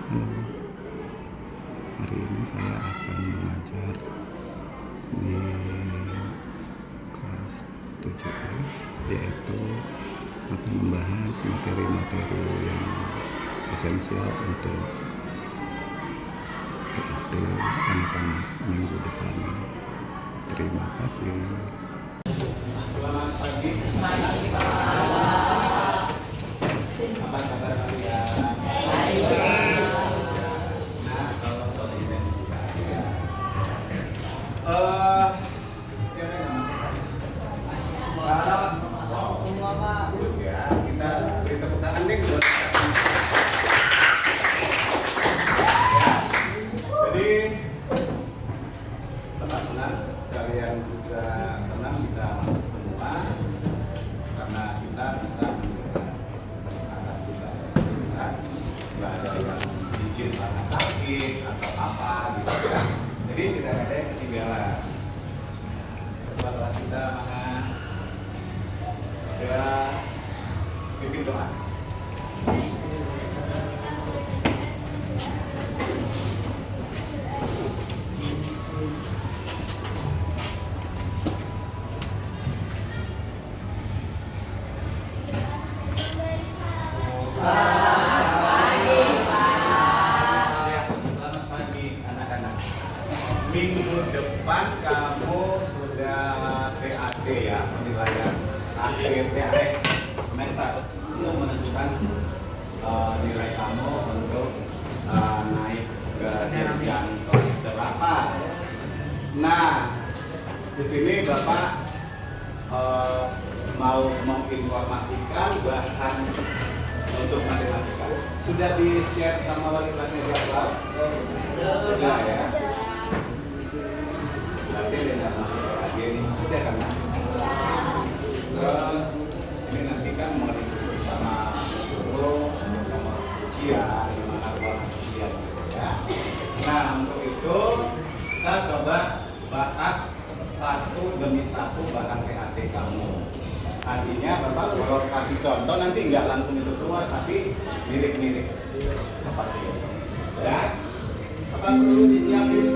Halo, hari ini saya akan mengajar di kelas 7A, yaitu akan membahas materi-materi yang esensial untuk PAT anak-anak minggu depan. Terima kasih. Selamat pagi. Apa kabar kalian? Nah, kalau ini siapa yang masuk tadi? Bagus ya. Kita beri tepuk tangan nih buat jadi tetap senang kalian juga senang bisa masuk semua karena kita bisa anak kita nggak ada yang izin karena sakit atau apa gitu kan, jadi tidak ada yang ketinggalan. Ketua kelas kita mana ada pimpin doa. Selamat pagi anak-anak. Minggu depan kamu sudah PAT ya, penilaian akhir PAS semester untuk menentukan nilai kamu untuk naik ke jenjang kelas 8. Nah, di sini Bapak mau menginformasikan bahan untuk matematika. Sudah di-share sama wali kelasnya jadwal? Sudah ya. Berarti dia nggak masuk lagi ini. Udah kan? Terus ini nanti kan mau diskusi sama guru, sama ujian, gimana ruang ujian ya. Nah, untuk itu kita coba bahas satu demi satu bahan PAT kamu. Artinya Bapak kalau kasih contoh nanti nggak langsung itu keluar, tapi mirip-mirip seperti itu. Ya, apa perlu disiapin?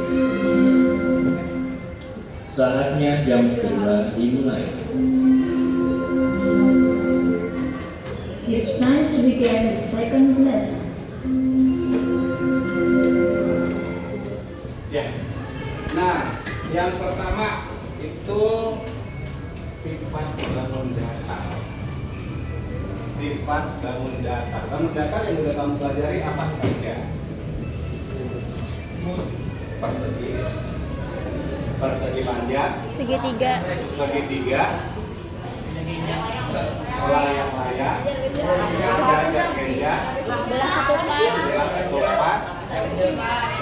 Saatnya jam kedua dimulai. It's time to begin the second lesson. Ya. Nah, yang pertama itu sifat bangun datar. Sifat bangun datar. Bangun datar yang sudah kamu pelajari apa saja? Persegi, persegi panjang, segitiga, layang-layang, genjang-genjang, belah ketupat,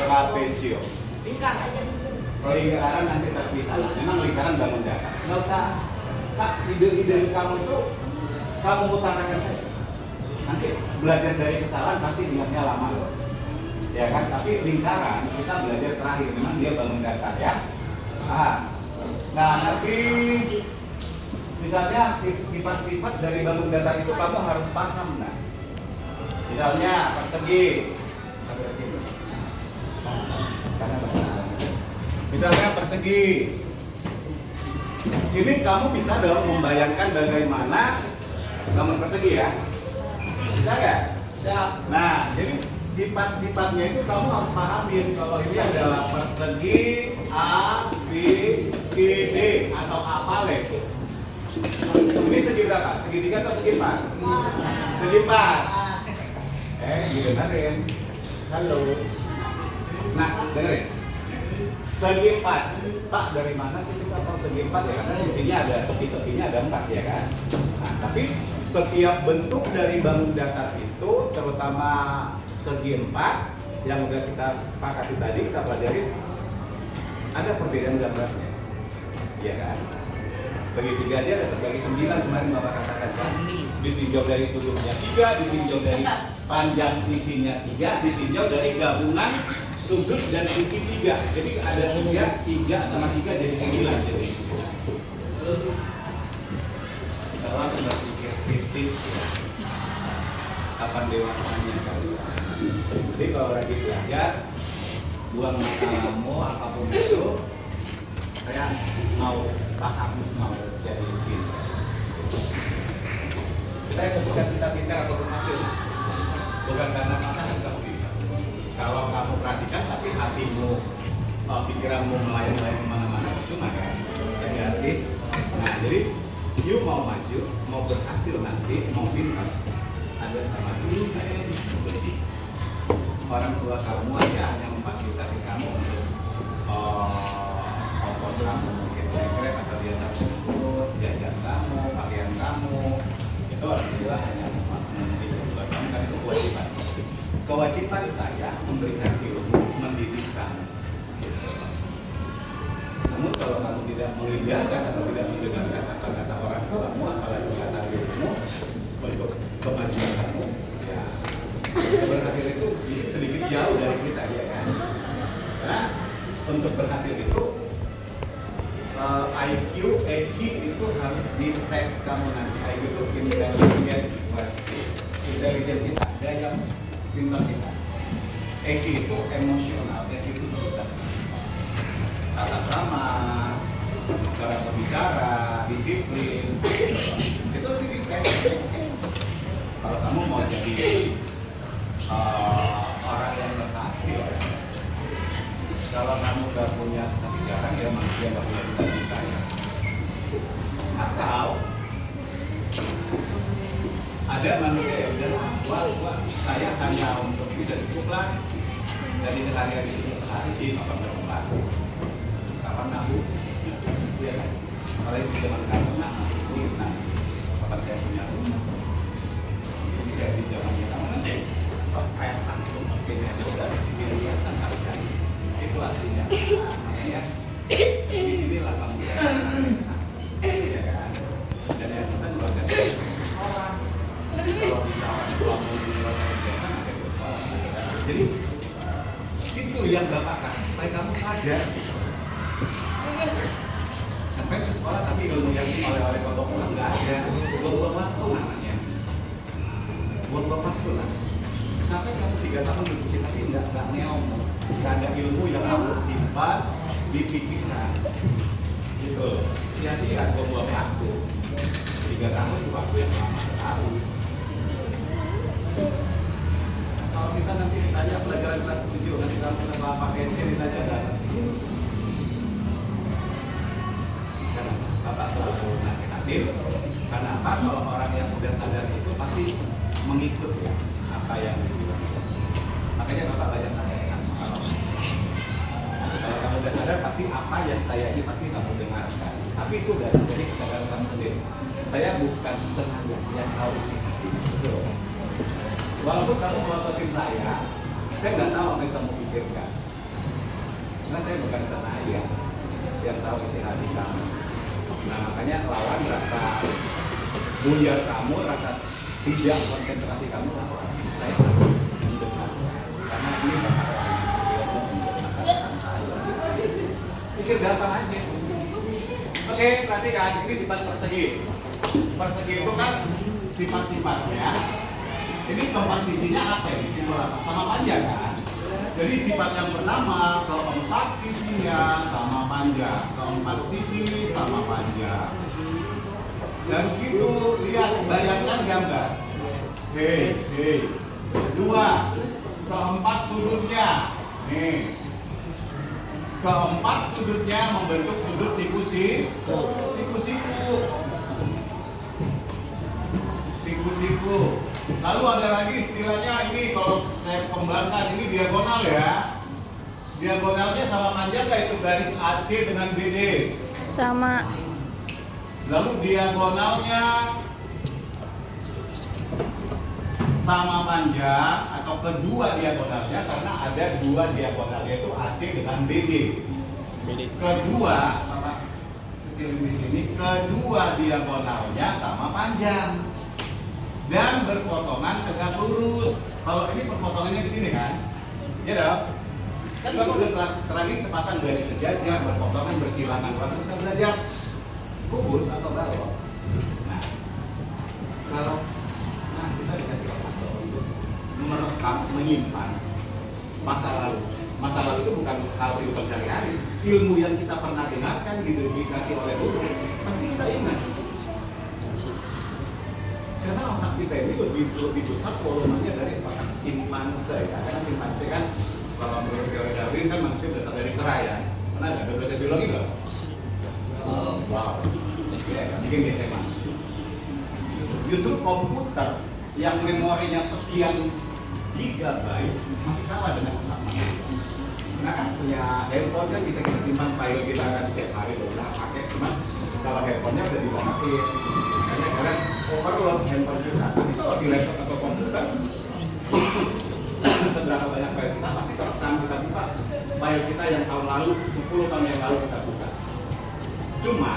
trapesio. Lingkaran nanti terpisah. Memang lingkaran bangun datar. Nggak usah, Pak, ide-ide kamu itu kamu utarakan saja. Nanti belajar dari kesalahan pasti ingatnya lama loh. Ya kan? Tapi lingkaran kita belajar terakhir. Memang dia bangun datar ya. Nah, nanti misalnya sifat-sifat dari bangun datar itu kamu harus paham. Nah, misalnya persegi. Misalnya persegi. Ini kamu bisa dong membayangkan bagaimana bangun persegi ya? Bisa nggak? Bisa. Nah, jadi sifat-sifatnya itu kamu harus pahamin kalau ini adalah persegi A, B, C, D atau apa lagi. Ini segi berapa? Segitiga atau segi 4? Segi 4. Didengarin. Halo. Nah, dengerin. Segi 4. Pak, dari mana sih kita tahu segi 4 ya? Karena sisinya ada, tepi-tepinya ada 4 ya kan? Nah, tapi setiap bentuk dari bangun datar itu, terutama segi 4 yang udah kita sepakati tadi, kita pelajari, ada perbedaan gambarnya, ya kan? Segitiga dia ada terbagi 9 kemarin Bapak katakan kan? Ditinjau dari sudutnya 3, ditinjau dari panjang sisinya 3, ditinjau dari gabungan sudut dan sisi 3. Jadi ada 3 sama 3 jadi 9 jadi. Kalau aku berpikir kritis, kapan dewasanya kalian? Jadi kalau lagi belajar, buang masalahmu apapun itu, saya mau paham, mau jadi pintar. Kita itu bukan kita pintar atau berhasil, bukan karena masalah kamu pintar. Kalau kamu perhatikan tapi hatimu, pikiranmu melayang-layang kemana-mana, percuma kan? Ya sih. Nah jadi, you mau maju, mau berhasil nanti, mau pintar, ada sama you kayak bersih. Orang tua kamu aja hanya memfasilitasi kamu untuk ongkos kamu mungkin kredit atau dia takut jajan kamu, pakaian kamu, itu orang tua hanya memenuhi kebutuhan kamu kan itu kewajiban. Kewajiban saya memberikan ilmu, mendidik kamu. Gitu. Namun kalau kamu tidak mengindahkan atau tidak mendengarkan kata-kata orang tuamu, apalagi kata ilmu untuk kemajuan kamu, ya berhasil itu sedikit jauh dari kita ya kan. Karena untuk berhasil itu IQ, EQ itu harus dites kamu nanti. IQ itu intelijen kita, daya pintar kita. EQ itu emosional, EQ itu kita. Tata krama, cara berbicara, disiplin, itu dites. Kalau kamu mau jadi orang yang berhasil, kalau kamu gak punya, tapi jarang ya manusia gak punya cita-cita ya. Atau ada manusia yang bilang, wah, saya hanya untuk tidak cukup lah. Dari sehari-hari itu sehari di makan berempat. Kapan nahu? Iya kan? Kalau itu zaman kamu masih sulit nah. Kapan saya punya rumah? Jadi zamannya kamu nanti sampai langsung pakainya udah kelihatan harga situasinya. Makanya di sinilah kamu bisa ya kan? Dan yang bisa ngeluarkan orang. Kalau bisa kamu di luar biasa ada ke sekolah. Jadi itu yang Bapak kasih supaya kamu sadar. Sampai ke sekolah tapi ilmu yang oleh-oleh bawa pulang nggak ada. Buang-buang waktu namanya. Buang-buang waktu lah. Kenapa kamu 3 tahun diskusi tapi nggak ngelmu, nggak ada ilmu yang kamu simpan di pikiran, gitu. Sia-sia buang-buang waktu. 3 tahun itu waktu yang lama sekali. Kalau kita nanti ditanya pelajaran kelas 7, nanti kamu kelas 8 SD ditanya nggak ngerti. Karena Bapak selalu nasihatin. Karena apa? Kalau orang yang udah sadar itu pasti mengikut ya apa yang dibilang. Makanya Bapak banyak nasihat. Kalau kamu udah sadar pasti apa yang saya ini pasti kamu dengarkan. Tapi itu udah jadi kesadaran kamu sendiri. Saya bukan sengaja yang tahu isi hati. Betul. Walaupun kamu melototin saya nggak tahu apa yang kamu pikirkan. Karena saya bukan sengaja yang tahu isi hati kamu. Nah makanya lawan rasa buyar kamu, rasa tidak konsentrasi kamu lawan. Saya harus mendengar. Karena ini bakal untuk masyarakat saya. Pikir gampang aja. Oke, perhatikan ini sifat persegi. Persegi itu kan sifat-sifatnya. Ini keempat sisinya apa ya? Sisi apa? Sama panjang kan? Jadi sifat yang pertama, keempat sisinya sama panjang. Keempat sisi sama panjang. Harus gitu, lihat, bayangkan gambar. Hei. 2, keempat sudutnya. Nih. Keempat sudutnya membentuk sudut siku-siku. Siku-siku. Lalu ada lagi istilahnya ini kalau saya kembangkan ini diagonal ya. Diagonalnya sama panjang nggak itu garis AC dengan BD? Sama. Lalu diagonalnya sama panjang atau kedua diagonalnya karena ada 2 diagonal yaitu AC dengan BD. Kedua, Bapak kecilin di sini, kedua diagonalnya sama panjang. Dan berpotongan tegak lurus. Kalau ini perpotongannya di sini kan? Ya dong. Kan Bapak udah terangin sepasang garis sejajar, berpotongan, bersilangan. Waktu kita belajar kubus atau balok. Nah, kalau kita dikasih waktu untuk merekam, menyimpan masa lalu. Masa lalu itu bukan hal kehidupan sehari-hari. Ilmu yang kita pernah dengarkan gitu, dikasih oleh guru, pasti kita ingat. Karena otak kita ini lebih besar volumenya dari otak simpanse ya. Karena simpanse kan kalau menurut teori Darwin kan manusia berasal dari kera ya. Pernah ada belajar biologi nggak? Wow, ya mungkin di SMA. Justru komputer yang memorinya sekian gigabyte masih kalah dengan otak manusia. Karena kan punya handphone kan bisa kita simpan file kita kan setiap hari udah pakai, cuma kalau handphonenya udah dibatasi. Makanya kadang overload handphone kita. Tapi kalau di laptop atau komputer, seberapa banyak file kita masih terekam, kita buka file kita yang tahun lalu, 10 tahun yang lalu kita buka. Cuma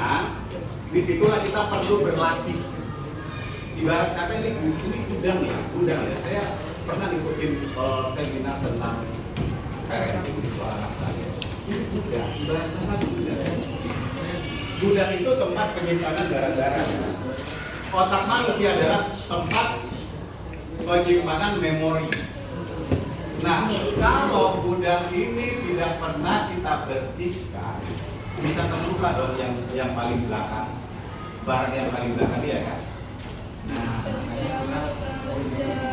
disitulah kita perlu berlatih. Ibarat kata ini gudang ya. Saya pernah ngikutin seminar tentang PRN itu di sekolah anak saya. Ini gudang, ibarat kata gudang. Gudang itu tempat penyimpanan barang-barang. Otak manusia adalah tempat penyimpanan memori. Nah, kalau gudang ini tidak pernah kita bersihkan, bisa terluka dong yang paling belakang, barang yang paling belakang ya kan. Nah, makanya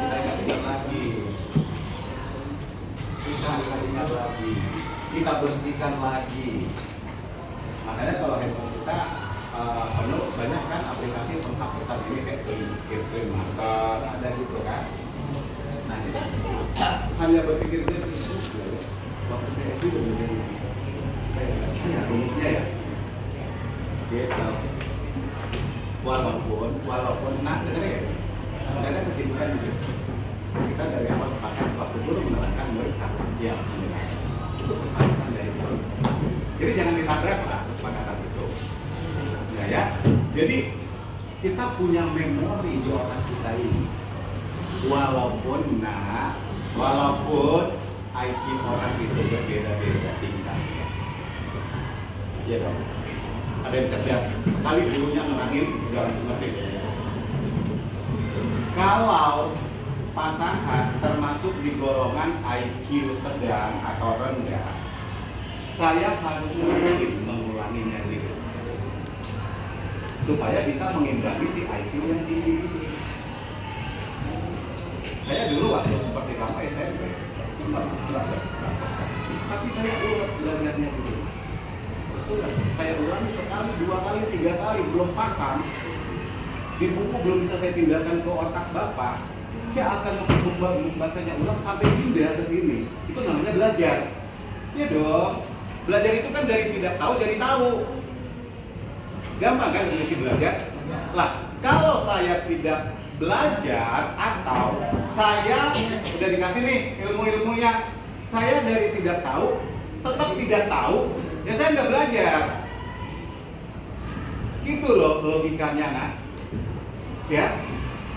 kita ingat lagi, kita bersihkan lagi. Makanya kalau handphone kita penuh, banyak kan aplikasi penghapusan ini kayak Clean Master ada gitu kan. Nah kita hanya berpikir gitu. Waktu saya SD udah menjadi rumusnya ya. Gitu. Walaupun nah dengar ya. Ada kesimpulan di situ. Kita dari awal sepakat waktu dulu menerangkan murid harus siap mendengar. Itu kesepakatan dari guru. Jadi jangan ditabrak lah kesepakatan itu. Ya. Jadi kita punya memori di otak kita ini. Walaupun IQ orang itu berbeda-beda tingkatnya. Iya dong. Ada yang cerdas, sekali gurunya nerangin udah langsung ngerti. Kalau pasangan termasuk di golongan IQ sedang atau rendah, saya harus mungkin mengulanginya diri supaya bisa mengimbangi si IQ yang tinggi itu. Saya dulu waktu seperti kamu SMP, tapi saya ulang belajarnya dulu. Saya ulangi sekali, 2 kali, 3 kali, belum paham. Di buku belum bisa saya pindahkan ke otak Bapak. Saya akan membacanya ulang sampai pindah ke sini. Itu namanya belajar. Iya dong. Belajar itu kan dari tidak tahu jadi tahu. Gampang kan definisi belajar? Lah, kalau saya tidak belajar atau saya udah dikasih nih ilmu-ilmunya, saya dari tidak tahu tetap tidak tahu, ya saya nggak belajar. Gitu loh logikanya, nak. Ya,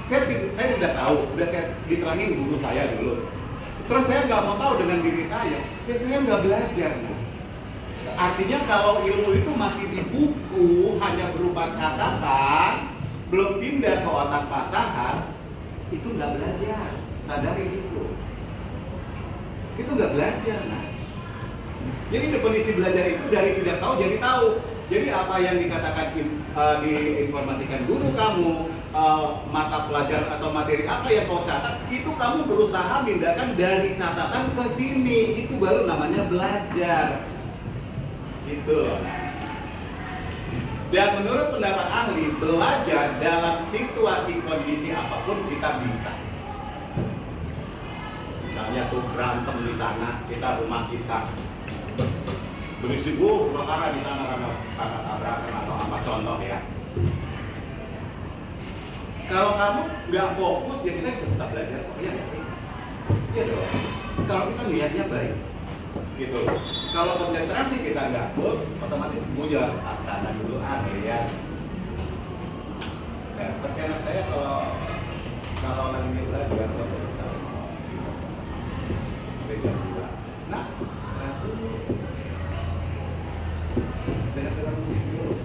saya udah tahu, udah saya diterangin guru saya dulu. Terus saya nggak mau tahu dengan diri saya, ya saya nggak belajar. Nah. Artinya kalau ilmu itu masih di buku, hanya berupa catatan, belum pindah ke otak pasangan, itu nggak belajar. Sadari itu. Itu nggak belajar, nah. Jadi definisi belajar itu dari tidak tahu jadi tahu. Jadi apa yang dikatakan diinformasikan guru kamu, mata pelajaran atau materi apa yang kau catat, itu kamu berusaha pindahkan dari catatan ke sini. Itu baru namanya belajar. Gitu. Dan menurut pendapat ahli, belajar dalam situasi kondisi apapun kita bisa. Misalnya tuh berantem di sana, kita rumah kita berisik perkara di sana karena tabrakan atau apa contoh ya. Kalau kamu nggak fokus ya kita bisa tetap belajar kok, iya nggak sih? Iya dong. Kalau kita lihatnya baik, gitu. Kalau konsentrasi kita nggak full, otomatis buyar. Sana dulu ya. Nah, seperti anak saya kalau lagi belajar nah, istirahat dulu. Dengar musik dulu.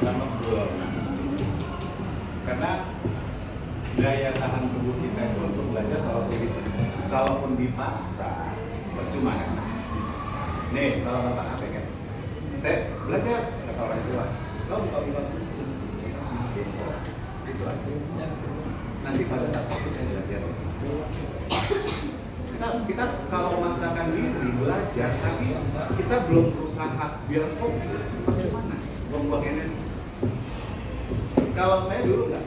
Sama belum. Karena daya tahan tubuh kita itu untuk belajar kalaupun dipaksa percuma kan. Nih kalau bapak apa kan? Saya belajar kata orang tua. Kau kalau itu aja. Nanti pada saat fokus saya belajar. Kita kalau memaksakan diri belajar, tapi kita belum berusaha biar fokus, gimana? Buang-buang energi. Kalau saya dulu nggak,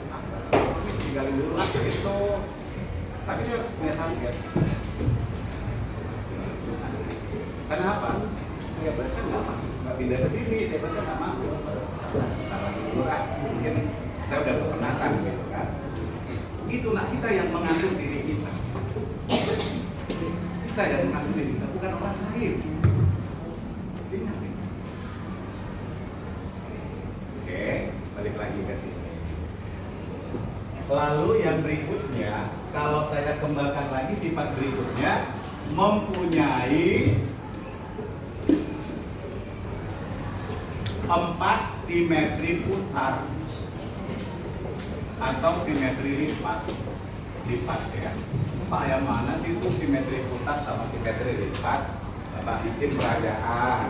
tinggalin dulu itu, tapi saya harus punya target. Karena apa? Saya baca nggak masuk, nggak pindah ke sini, saya baca nggak masuk. Karena dulu mungkin saya udah kepenatan gitu kan. Itu nak kita yang mengatur diri kita. Kita yang mengatur diri kita, bukan orang lain. Ingat nih. Oke, balik lagi ke sini. Lalu yang berikutnya, kalau saya kembangkan lagi sifat berikutnya, mempunyai 4 simetri putar atau simetri lipat ya. Pak, yang mana sih itu simetri putar sama simetri lipat? Bapak bikin peragaan.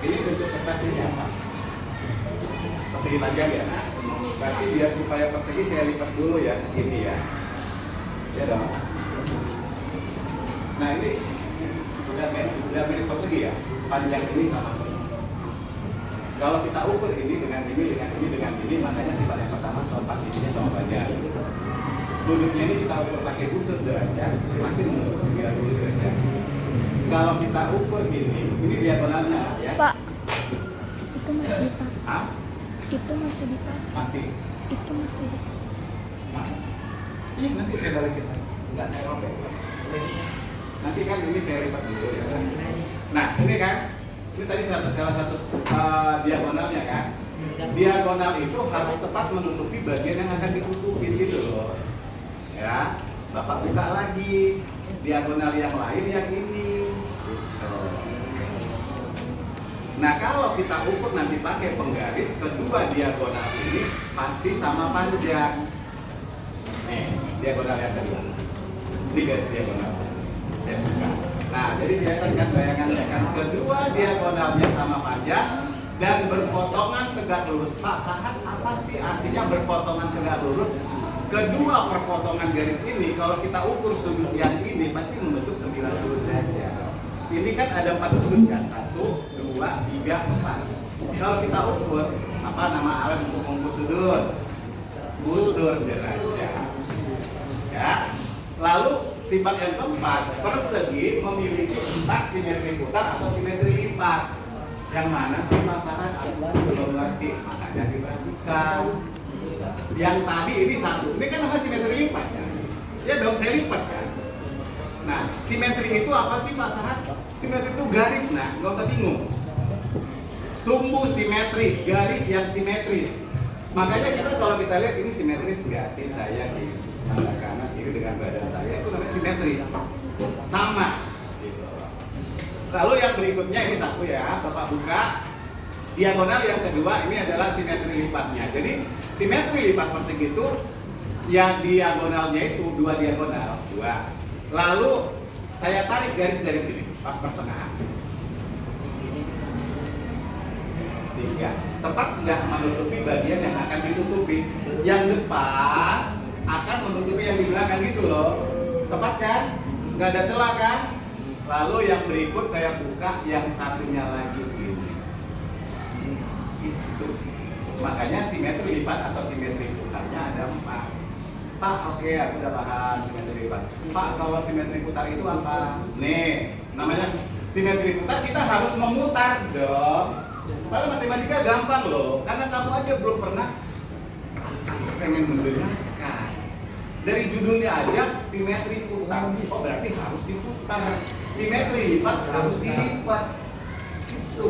Ini bentuk kertas ini apa? Persegi panjang ya. Berarti biar supaya persegi saya lipat dulu ya, segini ya. Ya dong. Nah ini udah mirip persegi ya. Panjang ini sama sini. Kalau kita ukur ini dengan ini, makanya sifat yang pertama tempat sisinya sama panjang. Sudutnya ini kita ukur pakai busur derajat, pasti menurut 90 derajat. Kalau kita ukur ini diagonalnya ya. Pak, itu masih dipak. Hah? Itu masih dipak. Mati. Itu masih dipak. Iya, nanti saya balikin. Enggak, saya robek. Nanti kan ini saya lipat dulu ya. Nah, ini kan, ini tadi salah satu diagonalnya kan. Diagonal itu harus tepat menutupi bagian yang akan ditutupin gitu loh. Ya, Bapak buka lagi diagonal yang lain yang ini. Gitu. Nah, kalau kita ukur nanti pakai penggaris, kedua diagonal ini pasti sama panjang. Nih, diagonal yang kedua. Ini garis diagonal. Saya buka. Nah, jadi kelihatan kan bayangannya kan. Kedua diagonalnya sama panjang dan berpotongan tegak lurus. Pak, Sahat apa sih artinya berpotongan tegak lurus? Kedua perpotongan garis ini kalau kita ukur sudut yang ini pasti membentuk 90 derajat. Ini kan ada 4 sudut kan? 1, 2, 3, 4. Kalau kita ukur, apa nama alat untuk mengukur sudut? Busur derajat. Ya. Lalu sifat yang keempat, persegi memiliki 4 simetri putar atau simetri lipat. Yang mana sih masalah belum ngerti, makanya diperhatikan. Yang tadi ini 1, ini kan namanya simetri lipat ya. Ya dong, saya lipat kan. Nah, simetri itu apa sih Pak Sahat? Simetri itu garis, nah, nggak usah bingung. Sumbu simetri, garis yang simetris. Makanya kita kalau kita lihat ini simetris nggak sih, saya di kanan kiri dengan badan saya itu namanya simetris, sama. Gitu. Lalu yang berikutnya ini 1 ya, Bapak buka. Diagonal yang kedua ini adalah simetri lipatnya. Jadi simetri lipat persegi itu yang diagonalnya itu 2 diagonal, 2. Lalu saya tarik garis dari sini pas pertengahan. 3. Tepat nggak menutupi bagian yang akan ditutupi. Yang depan akan menutupi yang di belakang gitu loh. Tepat kan? Nggak ada celah kan? Lalu yang berikut saya buka yang satunya lagi ini. Itu. Makanya simetri lipat atau simetri putarnya ada 4. Pak, oke, aku udah paham simetri lipat. Pak, kalau simetri putar itu apa? Nih, namanya simetri putar kita harus memutar dong. Padahal matematika gampang loh, karena kamu aja belum pernah pengen mendengarkan. Dari judulnya aja simetri putar, oh berarti harus diputar. Simetri lipat harus dilipat. Itu.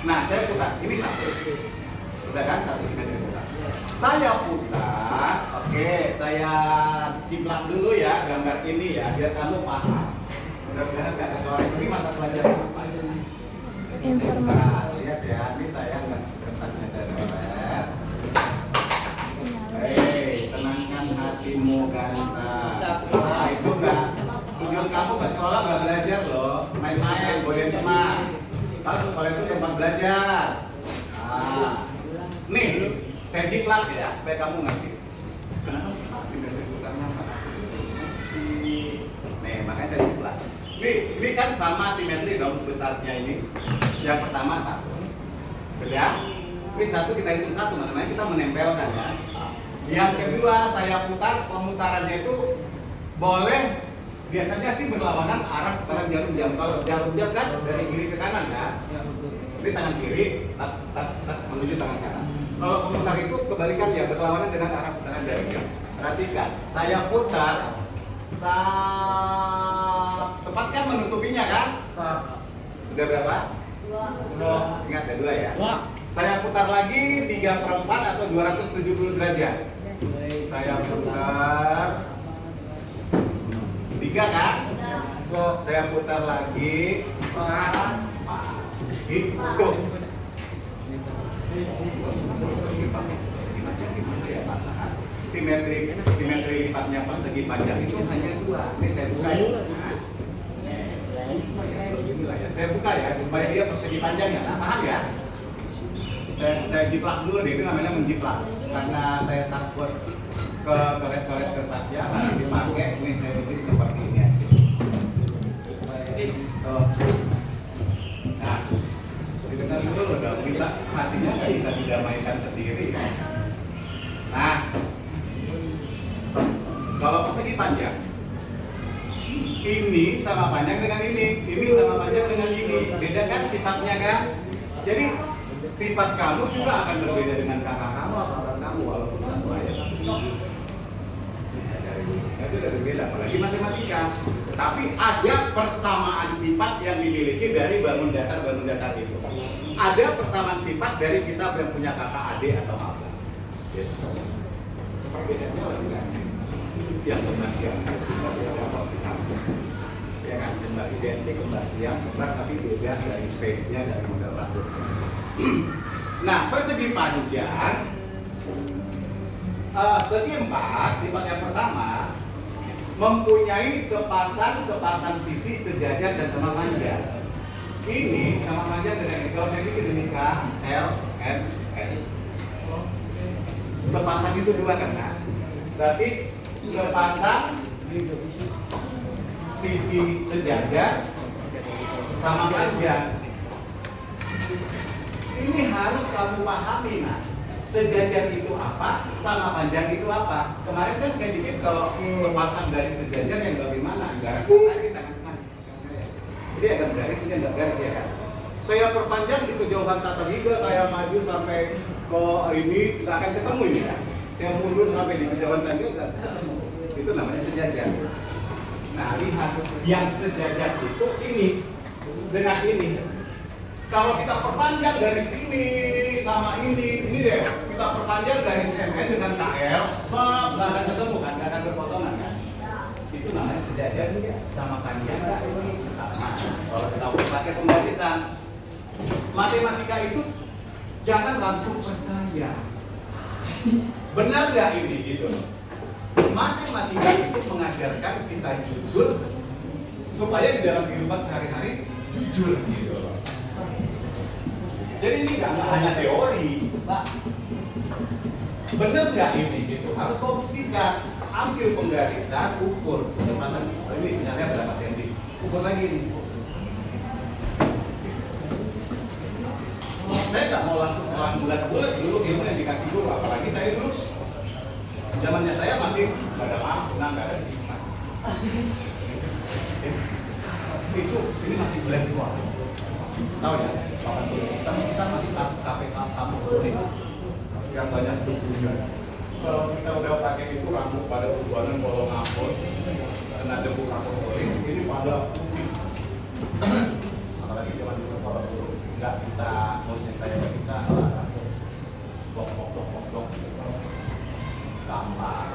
Nah, saya putar. Ini 1. Udah kan 1 simetri putar. Saya putar. Oke, saya ciplak dulu ya gambar ini ya biar kamu paham. Mudah-mudahan nggak kecoret. Ini mata pelajaran apa ya? Informasi. Nah, lihat ya, ini saya nggak kertasnya saya coret. sekolah nggak belajar loh, main-main, godain teman. Kalau sekolah itu tempat belajar. Nah, nih, saya jiplak ya, supaya kamu ngerti. Kenapa sih Pak simetri itu karena apa? Nih, makanya saya jiplak. Nih, ini kan sama simetri dong besarnya ini. Yang pertama 1. Sudah? Ini 1 kita hitung 1, namanya kita menempelkan ya. Yang kedua, saya putar, pemutarannya itu boleh biasanya sih berlawanan arah putaran jarum jam. Kalau jarum jam kan dari kiri ke kanan ya. Ini tangan kiri, menuju tangan kanan. Kalau pemutar itu kebalikan ya, berlawanan dengan arah putaran jarum jam. Perhatikan, saya putar, tepat kan menutupinya kan? Udah berapa? 2. Ingat ada 2 ya? Saya putar lagi 3/4 atau 270 derajat. Saya putar 3 kan? Saya putar lagi 4. Gitu. Simetri lipatnya persegi panjang itu hanya 2. Ini saya buka ya. Inilah ya. Saya buka ya supaya dia persegi panjang ya. Nah, paham ya? Saya jiplak dulu deh, itu namanya menjiplak. Karena saya takut ke coret-coret kertasnya, lalu dipakai. Ini saya bikin seperti ini aja. Nah, didengar dulu dong. Kita hatinya nggak bisa didamaikan sendiri. Nah, kalau persegi panjang, ini sama panjang dengan ini sama panjang dengan ini. Beda kan sifatnya kan? Jadi sifat kamu juga akan berbeda dengan kakak kamu atau kakak kamu walaupun satu ayah satu ibu. Itu udah berbeda, apalagi matematika. Tapi ada persamaan sifat yang dimiliki dari bangun datar itu. Ada persamaan sifat dari kita yang punya kakak adik atau abang. Yes. Perbedaannya lagi kan? Yang kembar siang ya kan, kembar identik, kembar siang, kembar tapi beda dari face-nya, dari model rambutnya. Nah, persegi panjang segi 4, sifat yang pertama mempunyai sepasang sisi sejajar dan sama panjang. Ini sama panjang dengan ini. Kalau saya bikin ini K, L, M, N. Sepasang itu 2 kan? Nah, berarti sepasang sisi sejajar sama panjang. Ini harus kamu pahami. Nah, sejajar itu apa, sama panjang itu apa. Kemarin kan saya bikin kalau sepasang garis sejajar yang bagaimana, garis ini tangan kanan. Jadi ada garis ini enggak garis ya kan. Saya perpanjang di kejauhan tata higa, saya maju sampai ke ini nggak akan ketemu ini kan. Saya mundur sampai di kejauhan tadi nggak ketemu. Itu namanya sejajar. Nah, lihat yang sejajar itu ini dengan ini. Kalau kita perpanjang garis ini sama ini deh, kita perpanjang garis MN dengan KL, nggak akan ketemu kan, nggak akan berpotongan kan. Itu namanya sejajar ya, sama panjang nggak ini sama. Kalau kita pakai pembarisan, matematika itu jangan langsung percaya. Benar nggak ini gitu? Matematika itu mengajarkan kita jujur supaya di dalam kehidupan sehari-hari jujur gitu loh. Jadi ini nggak hanya teori, Pak. Bener nggak ini gitu? Harus kau buktikan. Ambil penggarisan, ukur kecepatan ini misalnya berapa senti. Ukur lagi nih. Saya nggak mau langsung bulat-bulat dulu ilmu yang dikasih guru, apalagi saya dulu zamannya saya masih nggak ada lampu, nggak ada kipas. Itu sini masih blank tua. Tahu ya? Tapi kita masih KPK kamu tulis yang banyak debunya. Kalau kita udah pakai itu rambut pada tujuanan bolong ngapus, kena debu kampus tulis, ini pada putih. Apalagi zaman dulu kalau dulu nggak bisa, maksudnya saya nggak bisa langsung blok gampang.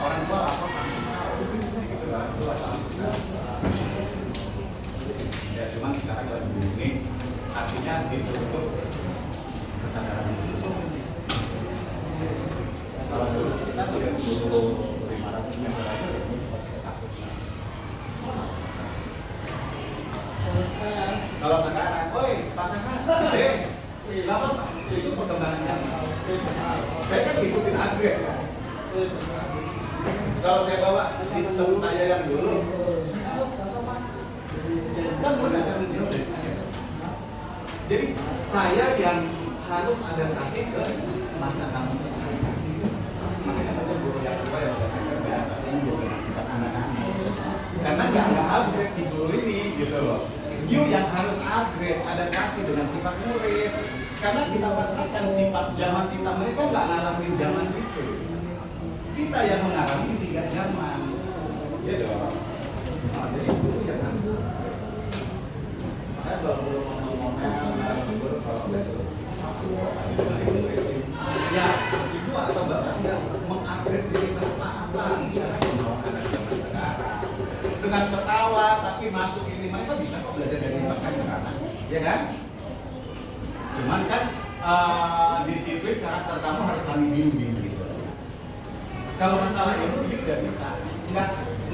Orang tua apa kampus? Orang tua ya, cuman sekarang lagi ini artinya ditutup kesadaran itu. Kalau dulu kita melihat dulu 500 meter aja ini takut. Kalau sekarang, oi pasangan, nggak apa-apa, itu perkembangan zaman. Saya kan ikutin upgrade kan. Kalau saya bawa sistem saya yang dulu, kan udah akan menjauh dari saya. Jadi saya yang harus adaptasi ke masa kamu sekarang. Makanya banyak guru yang tua yang udah saya kerja tersinggung dengan sifat anak-anak. Karena nggak upgrade si guru ini gitu loh. You yang harus upgrade adaptasi dengan sifat murid. Karena kita pastikan sifat zaman kita, mereka nggak ngalamin zaman itu. Kita yang mengalami 3 zaman. Ya dong. Nah, jadi guru yang harus upgrade. Makanya kalau guru ngomel-ngomel, kalau saya tuh ya, ibu atau bapak nggak mengupgrade diri bapak apalagi sekarang mau anak zaman sekarang dengan ketawa tapi masuk ini mereka bisa kok belajar dari bapak sekarang, ya kan? Cuman kan disiplin karakter kamu harus kami bimbing gitu. Kalau masalah itu you tidak bisa,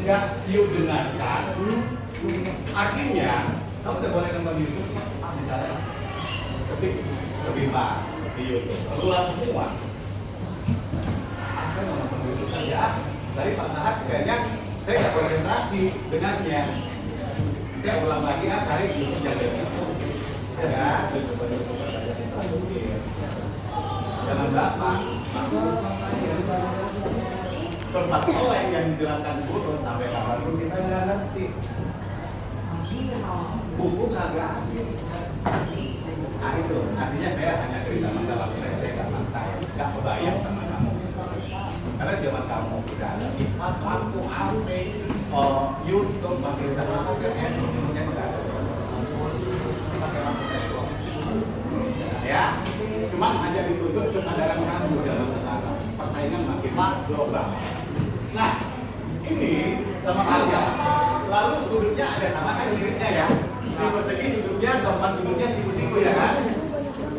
nggak you dengarkan. Artinya kamu udah boleh nonton YouTube misalnya ketik Sebimpa di YouTube, keluar semua. Saya mau nonton YouTube aja. Dari Pak Sahat kayaknya saya nggak konsentrasi dengannya. Saya ulang lagi cari YouTube yang lebih ya kan? Jangan bapak, sempat oleng yang dijelaskan guru sampai kapanpun kita nggak ngerti. Buku kagak asik. Nah itu, artinya saya hanya cerita masalah saya nggak maksa, nggak kebayang sama kamu. Karena zaman kamu udah ada kipas, lampu, AC, YouTube, fasilitas itu kan handphone nggak ada. Pakai lampu network. Ya, cuma hanya dituntut kesadaran kamu dalam sekarang. Persaingan makin global. Nah, ini sama aja. Lalu sudutnya ada sama kan miripnya ya. Di persegi sudutnya, keempat sudutnya siku-siku ya kan?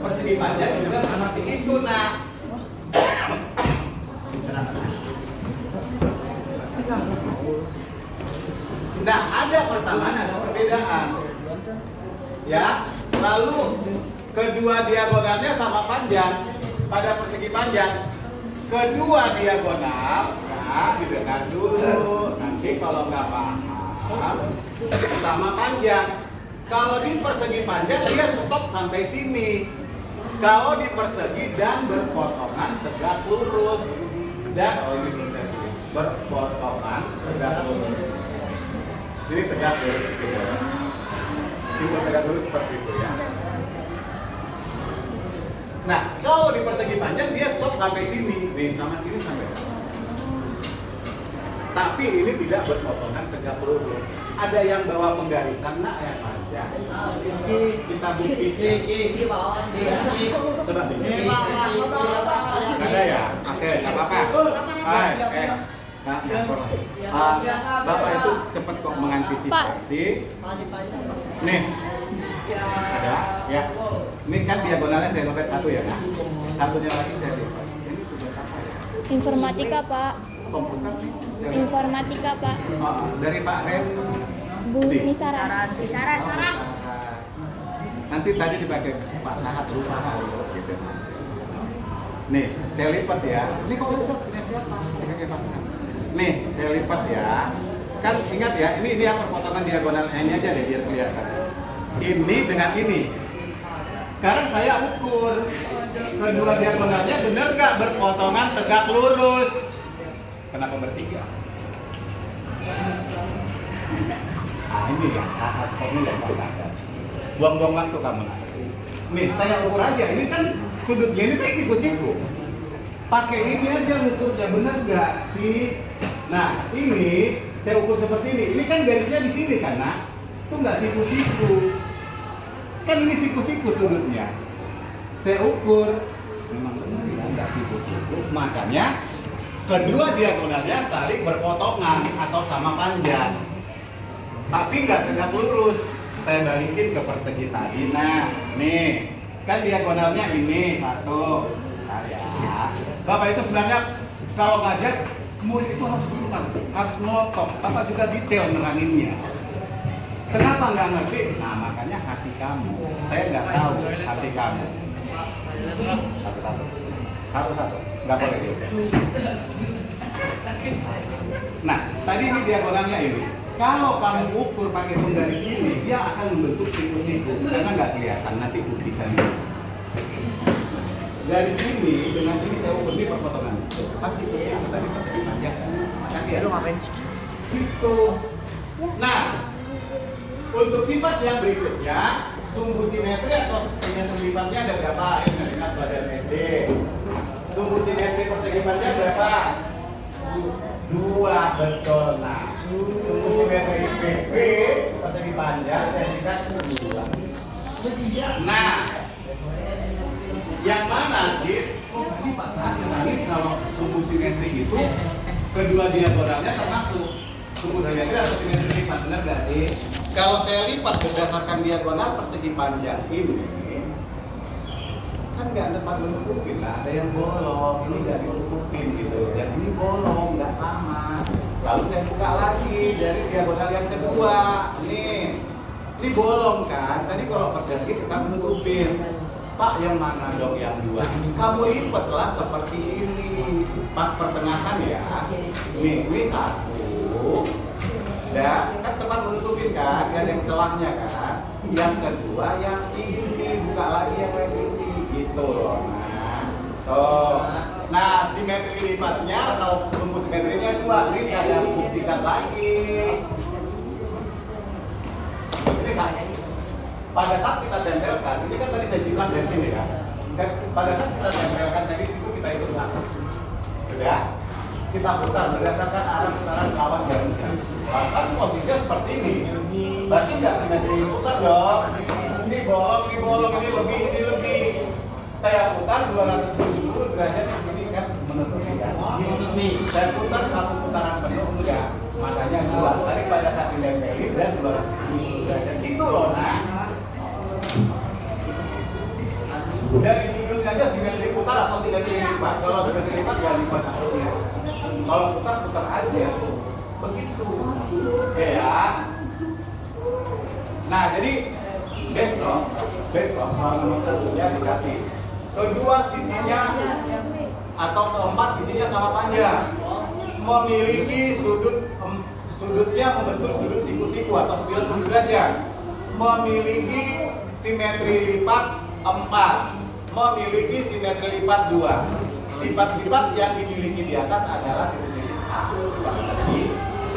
Persegi panjang juga sama tinggi itu nah. Kenapa? Nah, ada persamaan ada perbedaan. Ya, lalu kedua diagonalnya sama panjang pada persegi panjang. Kedua diagonal, ya didengar dulu. Nanti kalau nggak paham, sama panjang. Kalau di persegi panjang dia stop sampai sini. Kalau di persegi dan berpotongan tegak lurus dan ini belum saya tulis berpotongan tegak lurus. Jadi tegak lurus gitu. Simbol tegak lurus seperti itu ya. Nah, kalau di persegi panjang dia stop sampai sini, nih sama sini sampai. Tapi ini tidak berpotongan tegak lurus. Ada yang bawa penggarisan, nak yang panjang. Kita buktikan. Coba ada ya? Oke, nggak apa-apa. Bapak itu cepat kok mengantisipasi. Nih, ada ya. Ini kan diagonalnya saya lempet satu ya, nah. Satunya lagi saya lipat. Ini tugas apa ya? Informatika, Pak. Komputer. Informatika, Pak. Dari Pak Ren. Bu Nisaras. Nanti tadi dipakai Pak Sahat lupa kali gitu. Nih, saya lipat ya. Ini kok cocok punya siapa? Dipakai Pak Sahat. Nih, saya lipat ya. Kan ingat ya, ini yang perpotongan diagonal N-nya aja deh biar kelihatan. Ini dengan ini. Sekarang saya ukur kedua diagonalnya benar nggak berpotongan tegak lurus? Kenapa bertiga? Nah ini ya, hal-hal seperti ini yang sadar. Buang-buang waktu kamu nanti. Nih, saya ukur aja. Ini kan sudutnya ini kan siku-siku. Pakai ini aja ukurnya benar nggak sih? Nah ini saya ukur seperti ini. Ini kan garisnya di sini kan, nak? Itu nggak siku-siku. Kan ini siku-siku sudutnya. Saya ukur memang benar ya nggak siku-siku. Makanya kedua diagonalnya saling berpotongan atau sama panjang. Tapi nggak tegak lurus. Saya balikin ke persegi tadi. Nah, nih kan diagonalnya ini satu. Nah, ya. Bapak itu sebenarnya kalau ngajar murid itu harus ingat, harus melotok, Bapak juga detail meneranginnya. Kenapa nggak ngerti? Nah makanya hati kamu, saya nggak tahu hati kamu. Satu-satu, nggak boleh gitu. Nah, tadi ini diagonalnya ini. Kalau kamu ukur pakai penggaris ini, dia akan membentuk siku-siku karena nggak kelihatan. Nanti buktikan. Garis ini dengan ini saya ukur ini perpotongan. Pasti siku tadi persegi panjang. Makasih ya. Gitu. Nah, untuk sifat yang berikutnya, sumbu simetri atau simetri lipatnya ada berapa? Ingat pelajaran SD. Sumbu simetri persegi panjang berapa? 2, betul. Nah, sumbu simetri PP persegi panjang saya berikan 2. Nah, yang mana sih? Oh tadi Pak Saad kenalin kalau sumbu simetri itu kedua diagonalnya termasuk sumbu simetri atau simetri lipat, benar nggak sih? Kalau saya lipat berdasarkan diagonal persegi panjang ini, kan nggak depan menutupin, nah ada yang bolong, ini nggak ditutupin gitu, yang ini bolong, nggak sama. Lalu saya buka lagi dari diagonal yang kedua, ini bolong kan? Tadi kalau persegi kita menutupin, Pak yang mana dong yang 2? Kamu lipatlah seperti ini, pas pertengahan ya. Ini 1. Dan kan teman menutupin kan, gak ada yang celahnya kan. Yang kedua yang ini, buka lagi yang lain ini, gitu loh. Nah, simetri lipatnya atau sumbu simetrinya 2. Ini saya buktikan lagi. Ini saya. Pada saat kita tempelkan, ini kan tadi saya jelaskan dari sini ya. Pada saat kita tempelkan dari situ kita hitung 1. Sudah? Kita putar berdasarkan arah putaran lawan jarum. Bahkan posisinya seperti ini. Berarti nggak simetri putar dong. Ini bolong, ini lebih. Saya putar 270 derajat di sini kan menutupi kan. Saya putar 1 putaran penuh enggak. Makanya 2. Tadi pada saat ditempelin dan 270 derajat. Gitu loh, nah. Dari judulnya aja simetri putar atau simetri lipat. Kalau simetri lipat ya lipat aja. Kalau putar aja. Begitu. Ya. Nah, jadi besok soal nomor 1-nya dikasih. Kedua sisinya atau keempat sisinya sama panjang. Memiliki sudutnya membentuk sudut siku-siku atau 90 derajat. Memiliki simetri lipat 4. Memiliki simetri lipat 2. Sifat-sifat yang dimiliki di atas adalah titik-titik A.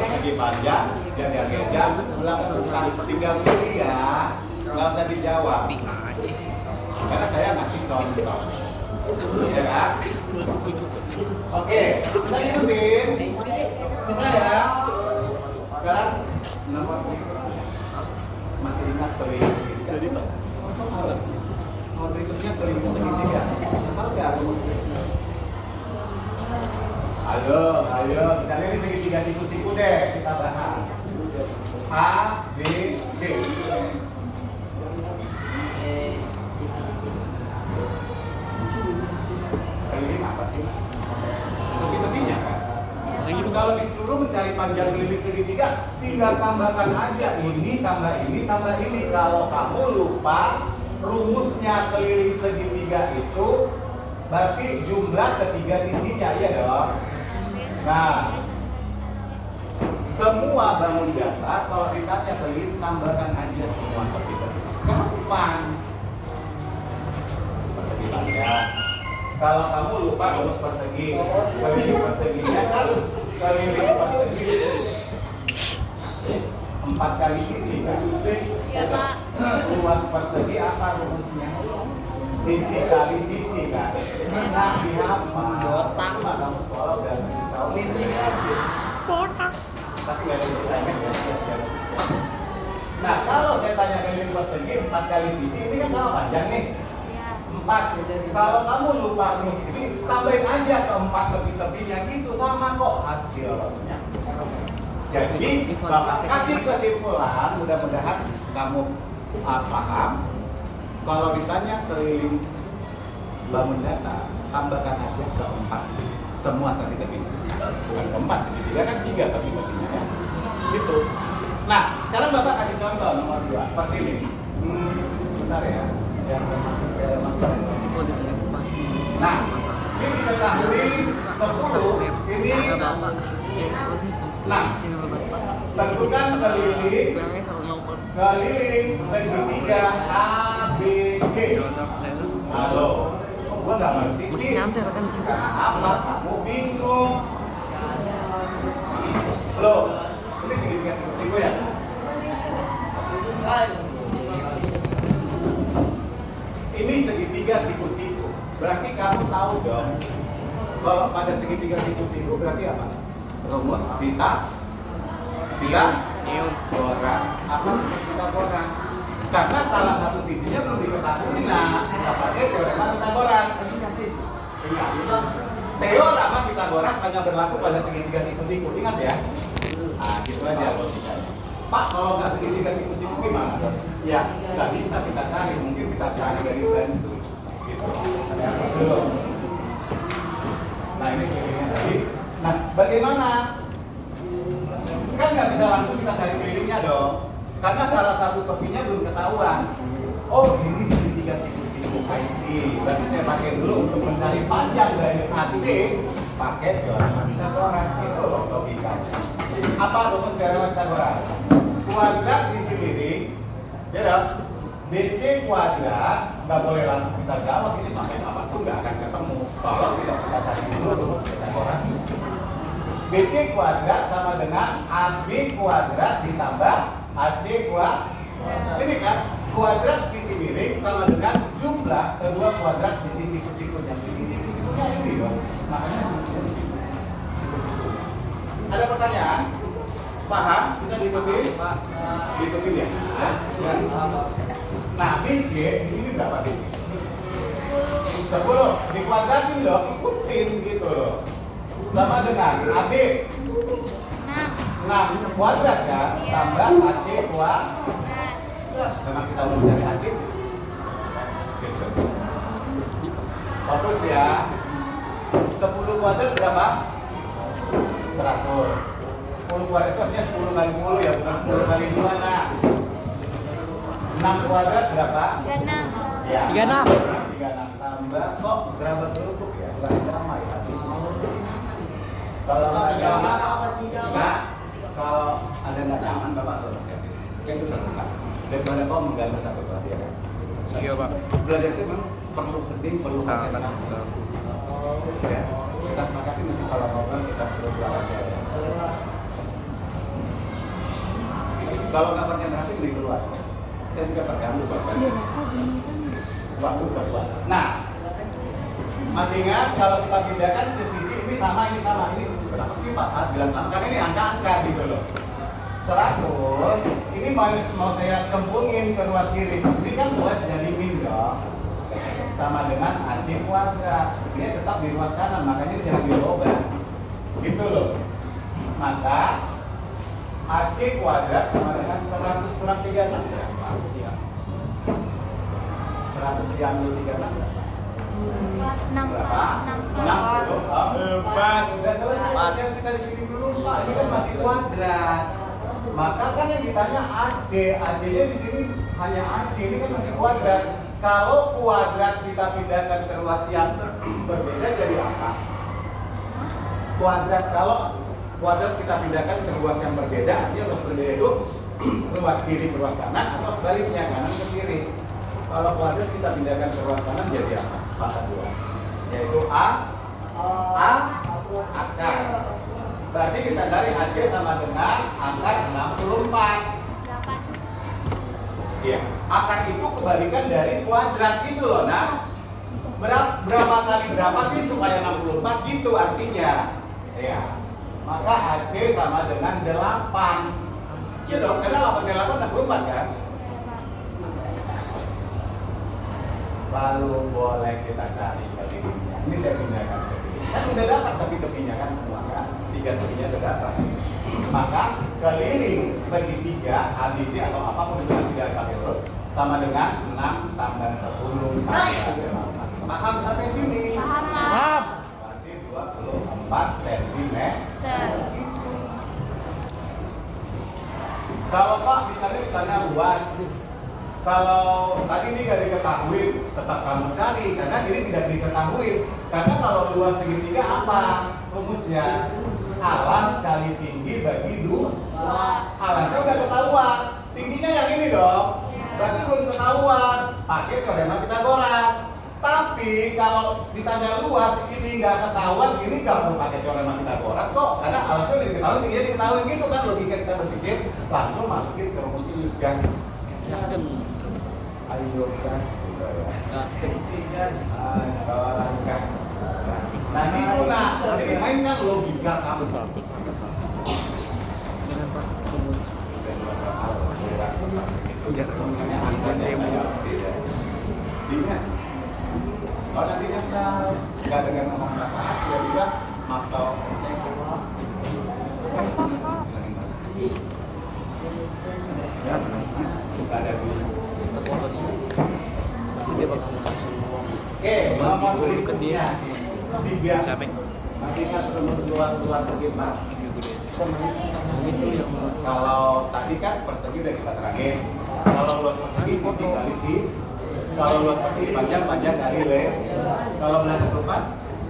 Persegi panjang, jam, ulang tinggal pilih ya. Nggak usah dijawab. Karena saya ngasih contoh. Ya kan? Oke, kita ikutin. Bisa ya? Sekarang nomor masih ingat keliling segitiga? Soal berikutnya keliling segitiga. Hafal nggak? Ayo, misalnya ini segitiga siku-siku deh, kita bahas. A, B, C. Keliling apa sih? Tepi-tepinya kan? Kalau disuruh mencari panjang keliling segitiga, tinggal tambahkan aja ini, tambah ini. Kalau kamu lupa rumusnya keliling segitiga itu, berarti jumlah ketiga sisinya, iya dong? Nah, semua bangun datar kalau ditanya keliling tambahkan aja semua tepi-tepi. Gampang. Persegi panjang. Kalau kamu lupa rumus persegi, keliling perseginya kan keliling persegi 4 kali sisi kan? Ya Pak. Luas persegi apa rumusnya? Sisi kali sisi kan? Nah, dihafal. Cuma kamu sekolah udah tahu. Tapi nggak ada pertanyaan ya. Nah, kalau saya tanya keliling persegi 4 kali sisi, ini kan sama panjang nih. 4. Kalau kamu lupa rumus ini, tambahin aja ke 4 tepi-tepinya gitu, sama kok hasilnya. Jadi, Bapak kasih kesimpulan, mudah-mudahan kamu paham. Kalau ditanya keliling bangun data, tambahkan aja ke 4 semua tepi-tepinya. Bukan keempat, segitiga kan 3 tepi-tepinya ya. Gitu. Nah, sekarang Bapak kasih contoh nomor 2 seperti ini. Sebentar ya, jangan masuk ke dalam Nah, ini diketahui 10 ini. Nah, tentukan keliling segitiga ABC. Halo, kok gua nggak ngerti sih? Karena apa? Kamu bingung. Loh, ini segitiga siku-siku ya? Ini segitiga siku-siku. Berarti kamu tahu dong, kalau pada segitiga siku-siku berarti apa? Rumus Pitagoras. Apa rumus Pitagoras? Karena salah satu sisinya belum diketahui. Nah, kita pakai teorema Pitagoras. Ingat, teorema Pitagoras hanya berlaku pada segitiga siku-siku. Ingat ya. Nah, gitu aja logikanya. Pak, kalau nggak segitiga siku-siku gimana? Ya, nggak bisa kita cari. Mungkin kita cari garis bantu. Gitu. Dulu. Nah, ini kelilingnya tadi. Nah, bagaimana? Kan nggak bisa langsung kita cari kelilingnya dong. Karena salah satu tepinya belum ketahuan. Oh, ini segitiga siku-siku. I see. Berarti saya pakai dulu untuk mencari panjang garis AC. Pakai teorema Pitagoras. Itu loh logikanya. Apa rumus teorema Pitagoras? Kuadrat sisi miring, ya dong. BC kuadrat, nggak boleh langsung kita jawab, ini sampai kapanpun nggak akan ketemu kalau tidak kita cari dulu rumus Pitagoras. BC kuadrat sama dengan AB kuadrat ditambah AC kuadrat. Ini kan kuadrat sisi miring sama dengan jumlah kedua kuadrat sisi siku-sikunya. Sisi siku-sikunya ini dong, makanya sisinya di sini. Siku-sikunya. Ada pertanyaan? Paham? Bisa diikutin? Diikutin ya? Nah, BC di sini berapa BC? 10. Dikuadratin dong, ikutin gitu loh. Sama dengan AB 6 kuadrat kan? Tambah AC kuadrat. Karena kita mau mencari AC. Gitu. Fokus ya. 10 kuadrat berapa? 100. 10 kuadrat itu artinya 10 kali 10 ya, bukan 10 kali 2. Nah, 6 kuadrat berapa? 36. Ya, 36. 36 tambah, kok gerabah kerupuk ya? Bukan drama ya. Kalau nggak nyaman, nah, kalau ada nggak nyaman, Bapak harus siapin. Itu satu kan. Daripada kau mengganggu satu kelas ya kan? Iya, Pak. Belajar itu memang perlu penting, perlu konsentrasi. Ya, kita sepakati mesti kalau ngobrol kita suruh olahraga ya. Kalau nggak konsentrasi mending keluar. Saya juga terganggu bahkan. Waktu keluar. Nah, masih ingat kalau kita pindahkan ke sisi ini sama ini berapa sih Pak saat bilang sama? Karena ini angka-angka gitu loh. 100 ini mau saya cembungin ke ruas kiri. Ini kan plus jadi min dong. Sama dengan AC kuadrat. Dia tetap di ruas kanan, makanya jangan dirubah. Gitu loh. Maka AC kuadrat sama dengan 100 kurang 36 berapa? 100 diambil 36 berapa? 6 Berapa? 60. Udah selesai. Yang kita di sini dulu Pak. Ini kan masih kuadrat. Maka kan yang ditanya AC, AC-nya di sini hanya AC. Ini kan masih kuadrat. Kalau kuadrat kita pindahkan ke ruas yang berbeda jadi apa? Kuadrat kalau kuadrat kita pindahkan ke ruas yang berbeda, artinya ruas berbeda itu ruas kiri ke ruas kanan atau sebaliknya kanan ke kiri. Kalau kuadrat kita pindahkan ke ruas kanan jadi apa? Pangkat 2, yaitu akar. Berarti kita cari AC sama dengan akar 64. Iya, akar itu kebalikan dari kuadrat itu loh. Nah, berapa kali berapa sih supaya 64 gitu artinya. Ya. Maka AC sama dengan 8. Ya dong, karena 8 kali 8 64 kan? Lalu boleh kita cari kelilingnya. Ini saya pindahkan ke sini. Kan udah dapat tepi-tepinya kan semua kan? 3 tepinya udah dapat. Maka keliling segitiga ABC atau apapun itu yang tidak pakai huruf sama dengan 6 tambah 10 tambah 8. Paham sampai sini? Paham, Pak. Maaf. Berarti 20. Kalau Pak misalnya luas, kalau tadi ini nggak diketahui, tetap kamu cari karena ini tidak diketahui. Karena kalau luas segitiga apa rumusnya? Alas kali tinggi bagi 2. Alasnya udah ketahuan, tingginya yang ini dong. Berarti belum ketahuan, pakai teorema Pitagoras. Tapi kalau ditanya luas, ini nggak ketahuan, ini nggak perlu pakai teorema Pitagoras kok. Karena alasnya udah diketahui, tingginya diketahui gitu kan logika kita berpikir. Langsung masukin ke rumus ini gas. Ayo gas gitu ya. Kawalan gas. Nah itu jadi mainkan logika kamu. Ingat, kalau nanti nyesal nggak dengan ngomong perasaan, tiba-tiba atau ada dulu. Oke, nomor berikutnya 3. Masih ingat rumus luas segi 4? Kalau tadi kan persegi udah kita terangin. Kalau luas persegi sisi kali sisi. Kalau luas persegi panjang kali le. Kalau belah ketupat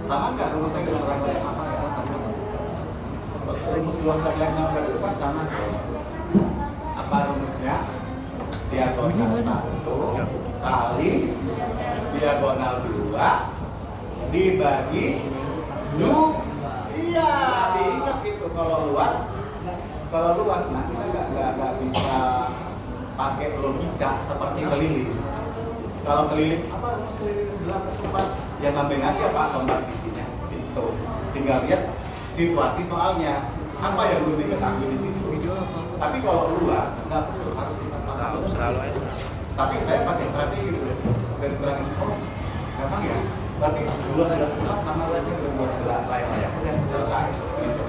sama nggak rumusnya dengan orang lain apa ya? Rumus luas laki sama ketupat sama. Apa rumusnya? Diagonal 1 kali diagonal 2 dibagi 2. Iya, diingat itu kalau luas nah kita nggak bisa pakai logika seperti keliling. Kalau keliling apa rumus keliling belakang tempat ya ngambil aja Pak gambar sisinya itu. Tinggal lihat situasi soalnya apa yang perlu diketahui di situ. Tapi kalau luas nggak perlu harus kita paham. Tapi saya pakai strategi dulu dari strategi gampang ya. Berarti luas sudah tepat sama luasnya berbuat lain ya udah selesai. Gitu.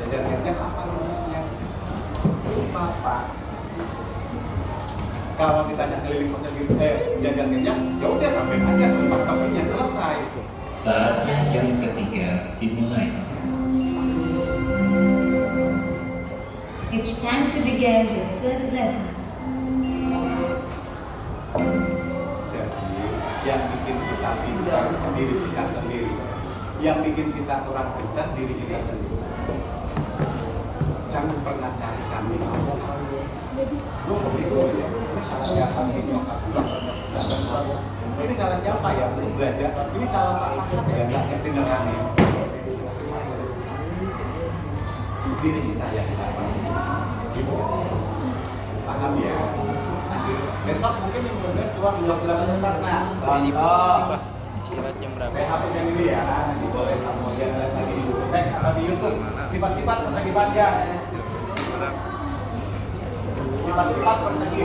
Jajarnya apa rumusnya? Lupa Pak. Kalau ditanya keliling persegi jajarnya, ya udah sampai aja tempat tapinya selesai. Saatnya jam ketiga dimulai. It's time to begin the third lesson. Jadi yang bikin kita pintar diri kita sendiri, yang bikin kita kurang pintar diri kita sendiri. Jangan pernah cari kami. Lu itu ya, ini salah siapa sih nyokap gua? Ini salah siapa ya belajar? Ini salah Pak Sakit ya, nggak ngerti kami. Diri kita ya kita gitu. Paham ya? Nanti besok mungkin kemudian keluar 2 tempat nah. Contoh. Saya hapus yang ini ya. Nanti boleh kamu lihat lagi di teks atau di YouTube. Sifat-sifat persegi panjang. Sifat-sifat persegi.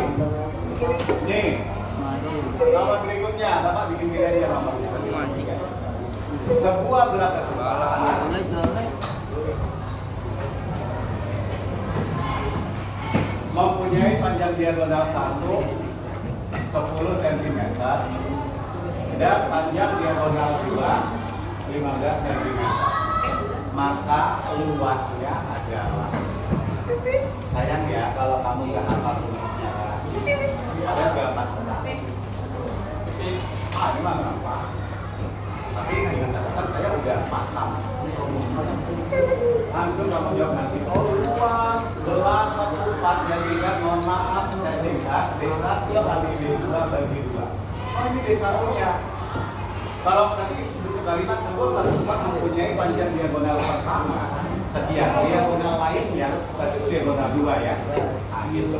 Nih. Nomor berikutnya, Bapak bikin beda dia nomor berikutnya. Sebuah belah ketupat mempunyai panjang diagonal 10 cm dan panjang diagonal 2 15 cm. Maka luasnya adalah, sayang ya kalau kamu nggak hafal rumusnya kan. Ada gampang sekali. Ini mah gampang. Tapi dengan catatan saya udah paham rumusnya. Langsung kamu jawab nanti. Oh luas, belah ketupat, saya singkat, mohon maaf, saya singkat. D1 kali D2 bagi 2. Oh ini D1-nya. Kalau nanti sudut kalimat sebuah ketupat mempunyai panjang diagonal pertama sekian, diagonal lainnya berarti diagonal 2 ya. Nah gitu.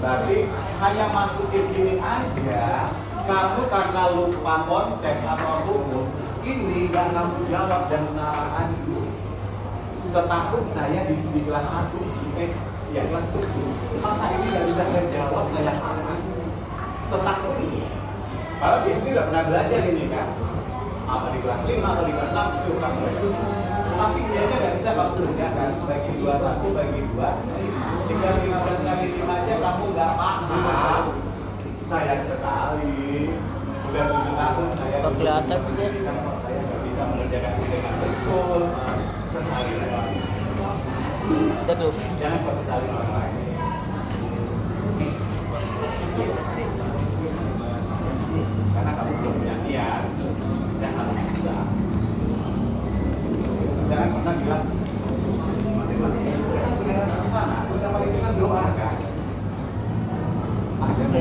Berarti hanya masukin ini aja. Kamu karena lupa konsep atau rumus, ini gak kamu jawab dan salah aja. Setahun saya di kelas 1, kelas 7. Masa ini gak bisa saya jawab, saya aman. Setahun. Kalau di sini udah pernah belajar ini kan. Apa di kelas 5 atau di kelas 6 itu kamu. Tapi dia gak bisa kamu kerjakan. Bagi 21, bagi 2, tinggal 15 kali 5 aja kamu gak paham. Sayang sekali. Udah 7 tahun saya kelihatan saya nggak bisa mengerjakan itu dengan Betul. Sesali lagi. Jangan kau sesali orang lain. Karena kamu belum punya niat, saya harus bisa. Jangan pernah bilang mati-mati. Kita benar susah, nah. Bersama itu kan doa kan. Nanti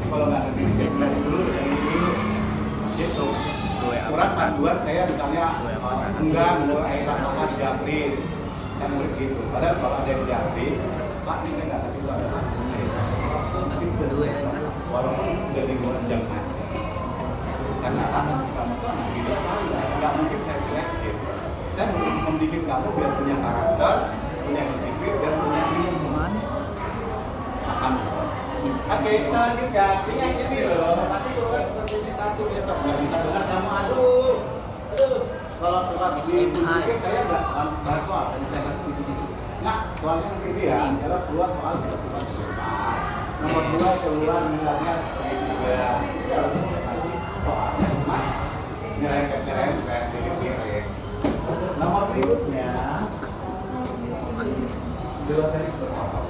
kalau nggak ngerti dicek dulu yang ini gitu. Kurang panduan saya misalnya enggak menurut air maka di Japri kan begitu. Padahal kalau ada yang Japri, Pak ini saya nggak ngerti soal walaupun udah di luar jam aja. Karena kamu tidak saya, nggak mungkin saya selektif. Saya membuat kamu biar punya karakter, punya disiplin dan punya ilmu. Paham? Oke, kita lanjutkan. Ingat ini loh, nanti keluar seperti ini satu besok nggak bisa dengar kamu aduh. Kalau kelas di mungkin saya nggak bahas soal, tadi saya kasih kisi-kisi. Nah, soalnya nanti dia adalah keluar soal sifat-sifat. Nomor 2 keluar misalnya segitiga. Itu harus kasih soalnya cuma nyerempet pilih-pilih. Nomor berikutnya dua garis berpotong.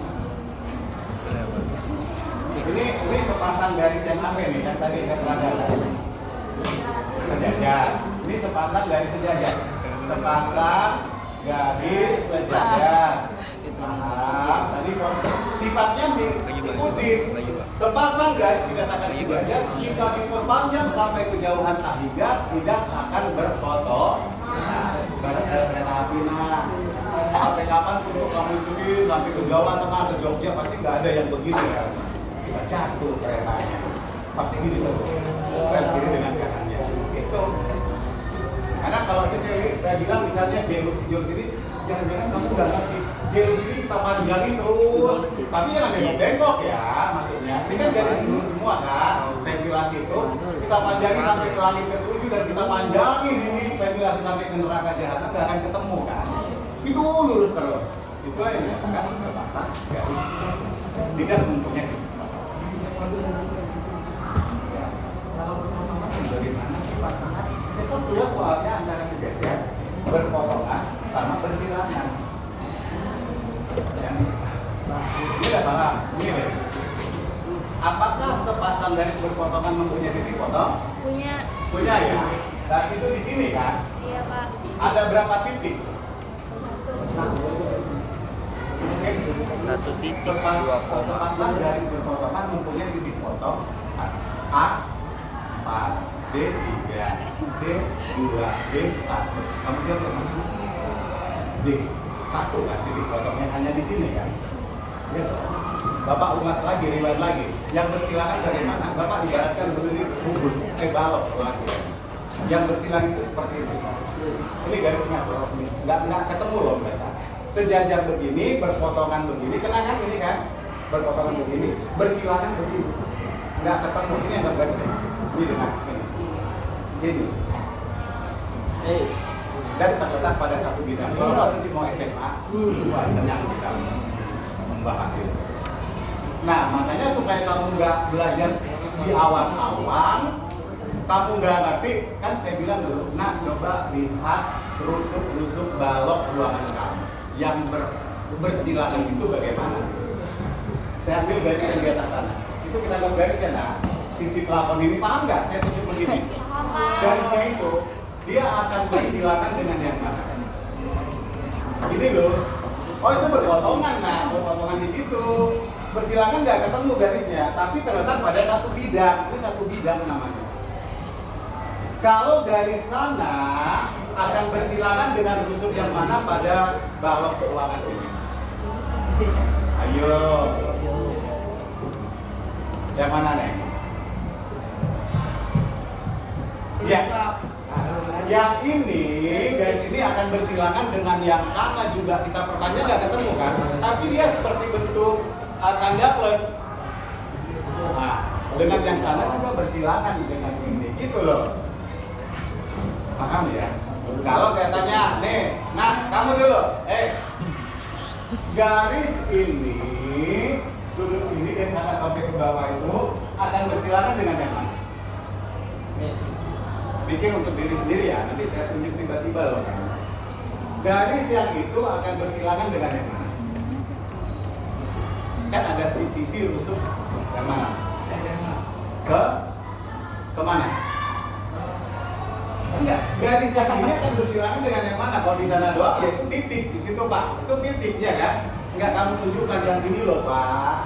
Ini sepasang garis yang apa nih? Yang tadi saya peragakan sejajar. Ini sepasang garis sejajar. Sepasang garis sejajar. Tadi sifatnya ikuti. Sepasang garis dikatakan sejajar jika diperpanjang sampai kejauhan tahigah tidak akan berfoto. Nah, barang ada kereta api nah. Sampai kapan untuk kamu ikuti sampai ke Jawa Tengah ke Jogja pasti nggak ada yang begini ya. Bisa jatuh keretanya. Pasti gini terus. Rel kiri dengan kanannya. Itu. Karena kalau ini saya bilang misalnya jalur ini jangan-jangan kamu nggak ngasih jalur ini kita panjangin terus. Tapi jangan bengkok ya maksudnya. Ini kan garis lurus semua kan. Ventilasi itu kita panjangin sampai ke langit ke-7 dan kita panjangin ini ventilasi sampai ke neraka jahanam nggak akan ketemu kan. Itu lurus terus. Itulah yang dikatakan sepasang garis tidak mempunyai. Ya, kalau berpotongan bagaimana sih pasangan? Besok keluar soalnya antara sejajar, berpotongan, sama bersilangan. Yang ini udah paham? Ini deh. Apakah sepasang garis berpotongan mempunyai titik potong? Punya. Punya ya. Dan itu di sini kan? Iya Pak. Ada berapa titik? Satu. Satu titik sepasang garis berpotongan mempunyai titik potong A 4, B 3, C 2, D 1. Kamu jawab yang mana? D 1 kan titik potongnya hanya di sini kan? Ya. Bapak ulas lagi, riwayat lagi. Yang bersilangan bagaimana? Bapak ibaratkan berdiri bungkus, balok lagi. Yang bersilangan itu seperti itu. Ini garisnya bro, nggak ketemu loh mereka. Sejajar begini, berpotongan begini, kena kan ini kan? Berpotongan begini, bersilangan begini. Nggak ketemu, ini yang garisnya. Ini dengan ini. Gini. Dan terletak pada satu bidang. Kalau nanti mau SMA, banyak kita membahas itu. Nah, makanya supaya kamu nggak belajar di awal-awal, kamu nggak ngerti, kan saya bilang dulu, nah coba lihat rusuk-rusuk balok ruangan kamu yang bersilangan itu bagaimana. Saya ambil garis yang di atas sana, itu kita lihat garisnya, nah sisi plafon ini paham nggak? Saya tunjuk begini, garisnya itu dia akan bersilangan dengan yang mana? Ini loh, oh itu berpotongan, nah berpotongan di situ. Bersilangan nggak ketemu garisnya, tapi terletak pada satu bidang. Ini satu bidang namanya. Kalau garis sana akan bersilangan dengan rusuk yang mana pada balok ruangan ini? Ayo. Yang mana nih? Ya. Yang ini, garis ini akan bersilangan dengan yang sana juga. Kita perpanjang nggak ketemu kan? Tapi dia seperti bentuk tanda plus. Nah, dengan yang sana juga bersilangan dengan ini, gitu loh. Paham ya? Kalau saya tanya, nih, nah kamu dulu, garis ini, sudut ini dari sana sampai ke bawah itu akan bersilangan dengan yang mana? bikin untuk diri sendiri ya. Nanti saya tunjuk tiba-tiba loh. Garis yang itu akan bersilangan dengan yang mana? Kan ada sisi rusuk yang mana? Kemana? Enggak, garis yang ini akan bersilangan dengan yang mana? Kalau di sana doang ya itu titik di situ Pak, itu titik ya kan? Enggak, kamu tunjukkan yang ini loh Pak.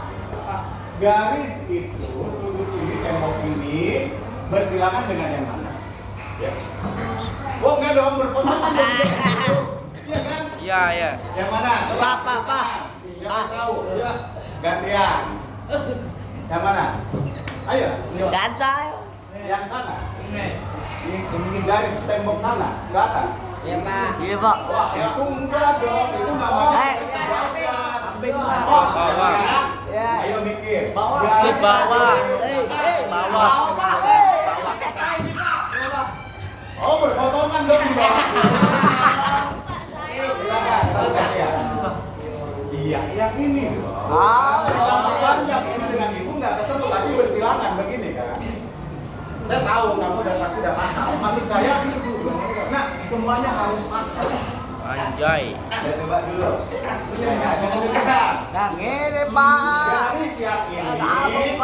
Garis itu sudut sini tembok ini bersilangan dengan yang mana? Ya. Oh enggak dong, berpotongan dong. Iya kan? Iya, iya. Yang mana? Coba. Pak. Siapa tahu? Gantian. Yang mana? Ayo. Gansai. Yang sana. Ini garis tembok sana ke atas. Iya, Pak. Iya, Pak. Wah, itu enggak dong. Itu namanya sebagian. Ya. Ayo mikir. Ke bawah. Bawah. Oh, berpotongan dong di bawah. Silakan, gantian. Iya, yang ini. Tambah panjang ini dengan itu nggak ketemu, tapi bersilangan begini kan. Saya tahu kamu pasti udah paham. Maksud saya, nah semuanya harus paham. Anjay. Saya coba dulu. Ya, jangan deg-degan. Yang ini, Pak. Garis yang ini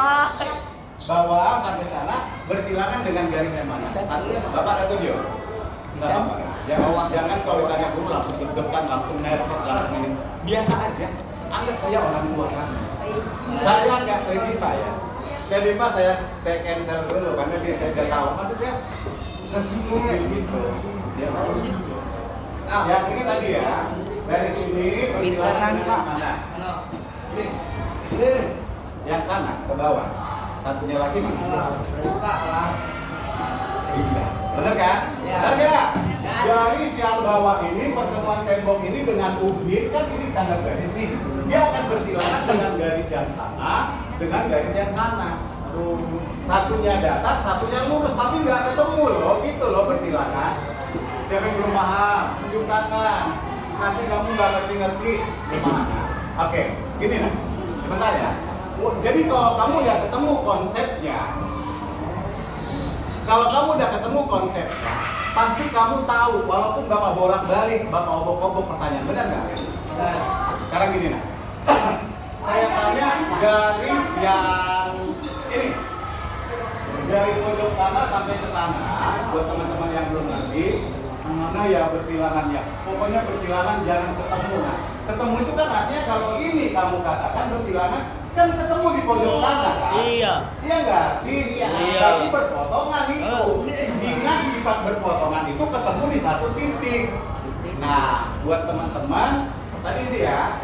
bawah sampai sana bersilangan dengan garis yang mana? Satu. Bapak ada tunjuk. Jangan kalau ditanya guru langsung deg-degan, langsung nervous, langsung ini. Biasa aja. Anggap saya orang tua kan. Saya nggak ready Pak ya. Jadi Pak saya cancel dulu karena dia saya nggak tahu. Maksudnya ngerti gitu. Ya, yang ini tadi ya. Dari sini bersilangan dengan mana? Yang sana ke bawah. Satunya lagi mana? Iya. Benar kan? Benar ya? Garis yang bawah ini pertemuan tembok ini dengan ubin kan ini tanda garis nih. Dia akan bersilangan dengan garis yang sana dengan garis yang sana. Satunya datar, satunya lurus tapi nggak ketemu loh, gitu loh bersilangan. Siapa yang belum paham? Tunjuk tangan. Nanti kamu nggak ngerti-ngerti gimana? Oke, gini nih. Sebentar ya. Jadi kalau kamu udah ketemu konsepnya, pasti kamu tahu, walaupun Bapak bolak-balik, Bapak obok-obok pertanyaan, benar nggak? Sekarang gini nah, saya tanya garis yang ini, dari pojok sana sampai ke sana, buat teman-teman yang belum ngerti, mana ya bersilangannya, pokoknya bersilangan jangan ketemu. Nah, ketemu itu kan artinya kalau ini kamu katakan bersilangan, kan ketemu di pojok sana kan? Iya. Iya nggak sih? Iya. Tapi berpotongan itu. Ingat sifat berpotongan itu ketemu di satu titik. Nah, buat teman-teman, tadi ini ya,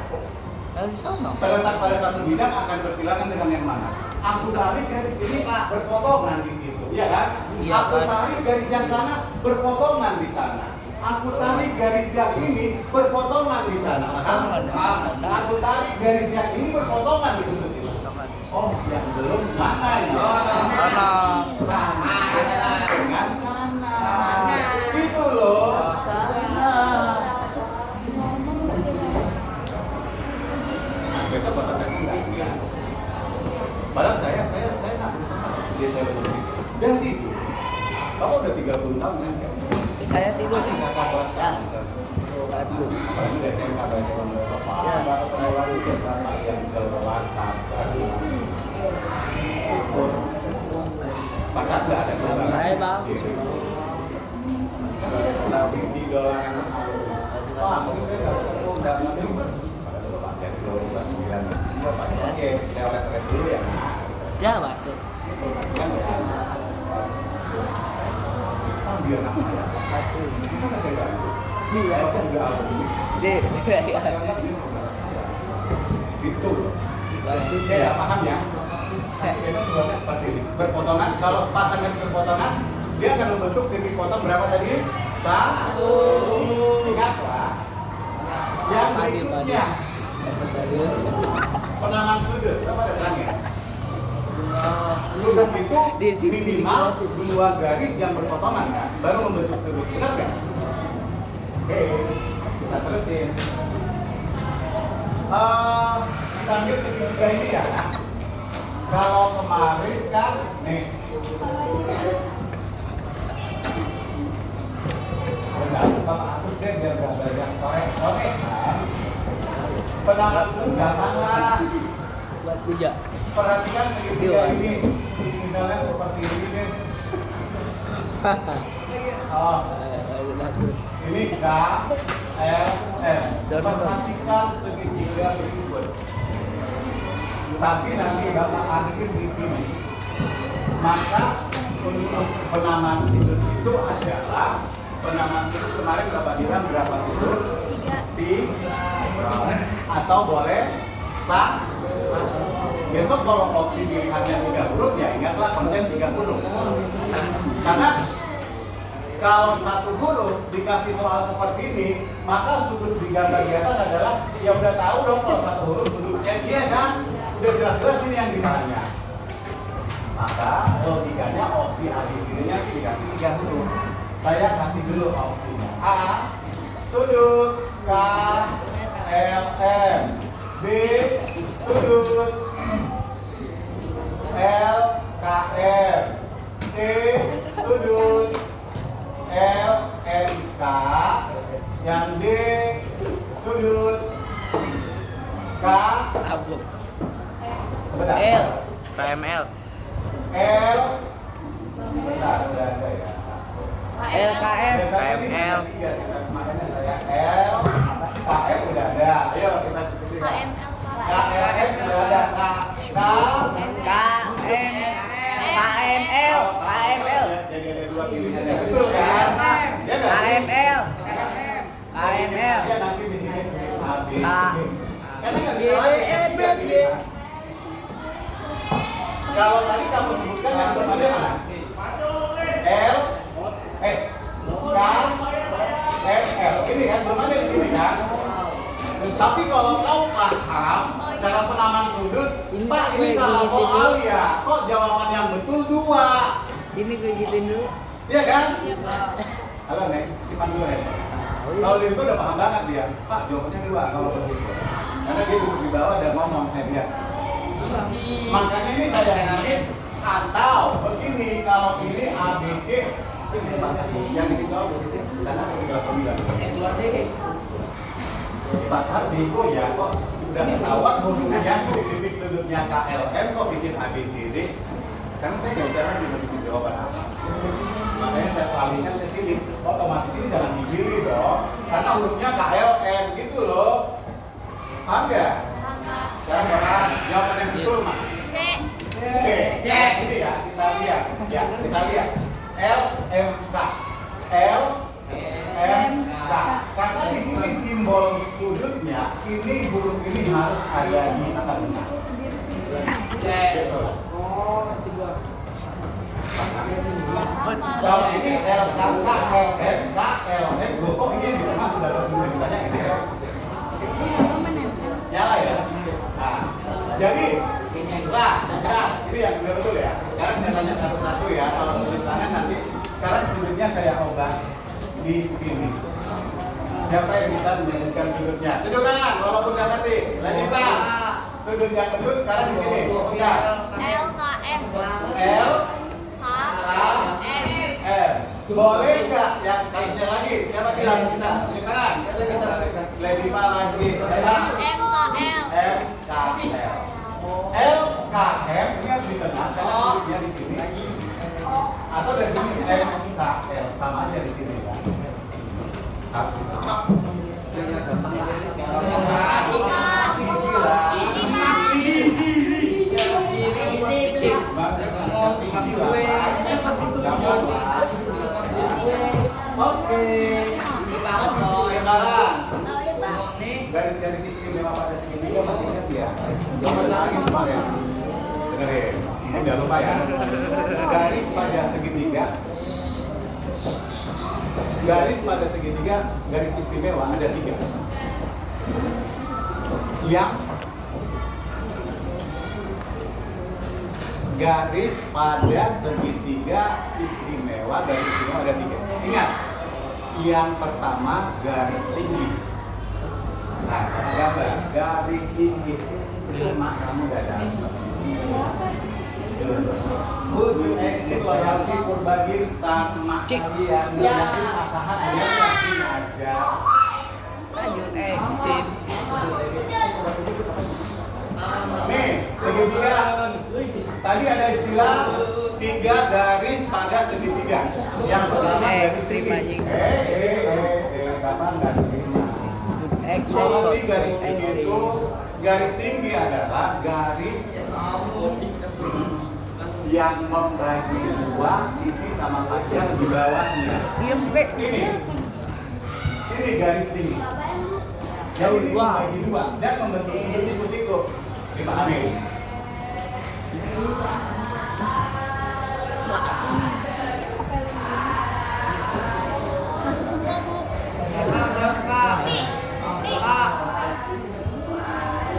terletak pada satu bidang akan bersilangan dengan yang mana? Aku tarik garis ini berpotongan di situ, iya kan? Iya, aku tarik garis yang sana berpotongan di sana. Aku tarik garis yang ini berpotongan di sana. Aku tarik garis yang ini berpotongan di situ. Oh, yang belum mana ya? Sana dengan sana. Itu loh. Besok bapak tanya nggak sih? Padahal saya nggak bisa detail begitu. Dan itu, bapak udah 30 tahun kan? Saya tidur di kakak kelas kan? Apalagi di SMA bahasa Bapak. Ya, bapak kenal lagi ke bapak yang bisa berwasap. Pasal nggak ada perubahan. Saya bang. Kalau di dolangan, Pak, mungkin saya nggak ketemu undangan ini. Padahal bapak jadi 2009. Bapak oke, saya lihat dulu ya. Ya, Pak. Kan dia anak saya. Bisa nggak saya bantu? Iya. Kalau nggak aku ini. Gitu. Oke ya, paham ya? Biasanya tujuannya seperti ini. Berpotongan, kalau sepasang garis berpotongan, dia akan membentuk titik potong berapa tadi? 1. Ingat Pak. Yang berikutnya, penamaan sudut. Coba ada terang ya? Sudut itu minimal 2 garis yang berpotongan kan, baru membentuk sudut. Benar nggak? Oke, kita terusin. Kita ambil segitiga ini ya. Kalau kemarin kan, nih Enggak, Bapak hapus deh biar nggak banyak korek kan. Penamaan sudut gampang lah. Buat bijak. Perhatikan segitiga ini. Misalnya seperti ini deh. Oh, ini K, L, M. Perhatikan segitiga berikut. Tapi nanti Bapak akhir di sini. Maka untuk penamaan sudut itu adalah penamaan sudut kemarin Bapak bilang berapa huruf? 3. Atau boleh satu. Besok kalau opsi pilihannya 3 huruf ya ingatlah konsep 3 huruf. Karena kalau 1 huruf dikasih soal seperti ini, maka sudut di gambar di atas adalah ya udah tahu dong kalau 1 huruf sudut M, iya kan? Udah jelas-jelas ini yang ditanya. Maka logikanya opsi A di sininya dikasih 3 huruf. Saya kasih dulu opsinya. A, sudut K, L, M. B, sudut L, K, M. C, sudut L, M, K. Yang D, sudut K. Abuk. Sebentar. L. KML. L. Bentar, udah ada ya. LKM. Biasanya ini KML. 3, makanya saya L, KM udah ada. Ayo kita sebutin. KML. KLM sudah ada. KML. KML. Jadi ada 2 pilihan yang betul kan? Ya nggak sih? KML. KML. Ya nanti di sini sudut A, B, C. Karena nggak bisa lagi kan 3 pilihan. Kalau tadi kamu sebutkan yang belum ada mana? L, K, M, L. Ini kan belum ada di sini kan? Tapi kalau kau paham cara penamaan sudut, Pak ini salah soal ya. Kok jawaban yang betul 2? Sini gue gituin dulu. Iya kan? Iya, Pak. Halo Nek, simpan dulu ya. Kalau diri gue udah paham banget dia. Pak jawabannya 2 kalau begitu. Karena dia duduk di bawah dan ngomong saya lihat. Makanya ini saya ingin atau begini kalau ini A, B, C itu yang bikin soal positif karena saya kelas 9. Di pasar bego ya kok udah ketahuan hurufnya di titik sudutnya KLM kok bikin ABCD. Karena saya nggak bisa lagi bikin jawaban apa. Makanya saya palingkan ke sini. Otomatis ini jangan dipilih dong. Karena hurufnya KLM gitu loh. Paham nggak? Sekarang Bapak jawaban yang betul mah. C. C. Ini ya kita lihat. Ya kita lihat. L M K. L M K. Karena di sini simbol sudutnya ini huruf ini harus ada di tengah. Betul. Kalau ini L K K L M K L M, loh kok ini di tengah sudah tersudah ditanya gitu ya? Nyala ya. Nah, jadi ini yang benar betul ya. Sekarang saya tanya satu-satu ya. Kalau tulis tangan nanti sekarang sudutnya saya ubah di sini. Siapa yang bisa menyebutkan sudutnya? Tunjuk tangan, walaupun nggak ngerti. Lagi Pak, sudut yang betul sekarang di sini. Enggak. LKM. L, K, M. M. Boleh nggak yang satunya lagi? Siapa bilang bisa? Tunjuk tangan. Siapa yang bisa? Lagi Pak lagi. Siapa? MKL. M, K, L. L, K, M ini harus di tengah karena sudutnya di sini. Atau dari sini M, K, L sama aja di sini kan. Oke. Sekarang garis-garis istimewa pada segitiga masih ingat ya? Jangan lagi kemarin. Dengerin, ini jangan lupa ya. Garis pada segitiga. Garis pada segitiga, garis istimewa ada 3. Yang garis pada segitiga istimewa, garis istimewa ada 3. Ingat, yang pertama garis tinggi. Nah, kamu gambar garis tinggi itu mak kamu udah dapat. Would you exit loyalty Purbagin sama kalian. Yakin pasangan dia masih aja. Lanjut exit. Nih, segitiga. Tadi ada istilah 3 garis pada segitiga. Yang pertama garis Ekstrim, tinggi. anjing. Kapan nggak terima? Exit. Kalau sih garis tinggi itu, garis tinggi adalah garis yang membagi dua sisi sama pasien di bawahnya. Diam, Bek. Ini garis tinggi. Jadi ini membagi dua dan membentuk siku-siku. Dipahami? Masuk semua, Bu.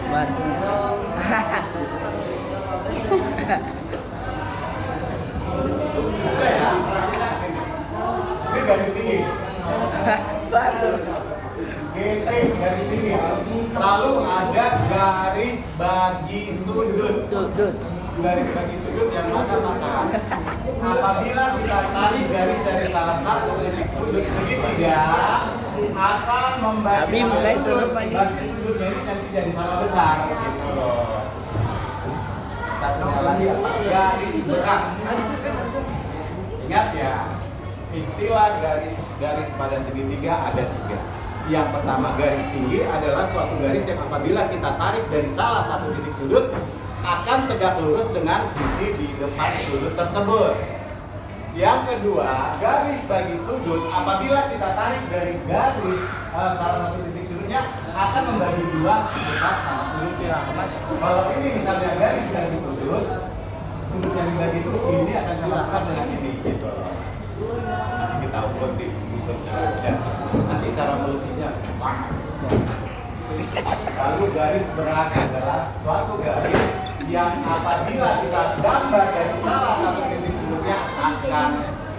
Bantu. Sudah ya, perhatikan sini. Ini garis tinggi. Bantu. GT garis tinggi. Lalu ada garis bagi sudut. Sudut. Garis bagi sudut yang mana pasangan. Apabila kita tarik garis dari salah satu titik sudut segitiga akan membagi Abi mulai sudut. suruh Pak. Berarti sudutnya ini nanti jadi sama besar gitu loh. Satunya lagi apa? Garis berat. Ingat ya, istilah garis pada segitiga ada 3. Yang pertama garis tinggi adalah suatu garis yang apabila kita tarik dari salah satu titik sudut akan tegak lurus dengan sisi di depan sudut tersebut. Yang kedua, garis bagi sudut apabila kita tarik dari garis salah satu titik sudutnya akan membagi dua besar sama sudutnya. Kalau ini misalnya garis bagi sudut yang dibagi itu ini akan sama besar dengan ini gitu. Nanti kita ukur di busurnya aja. Nanti cara melukisnya. Lalu garis berat adalah suatu garis yang apabila kita gambar dari salah satu titik sudutnya akan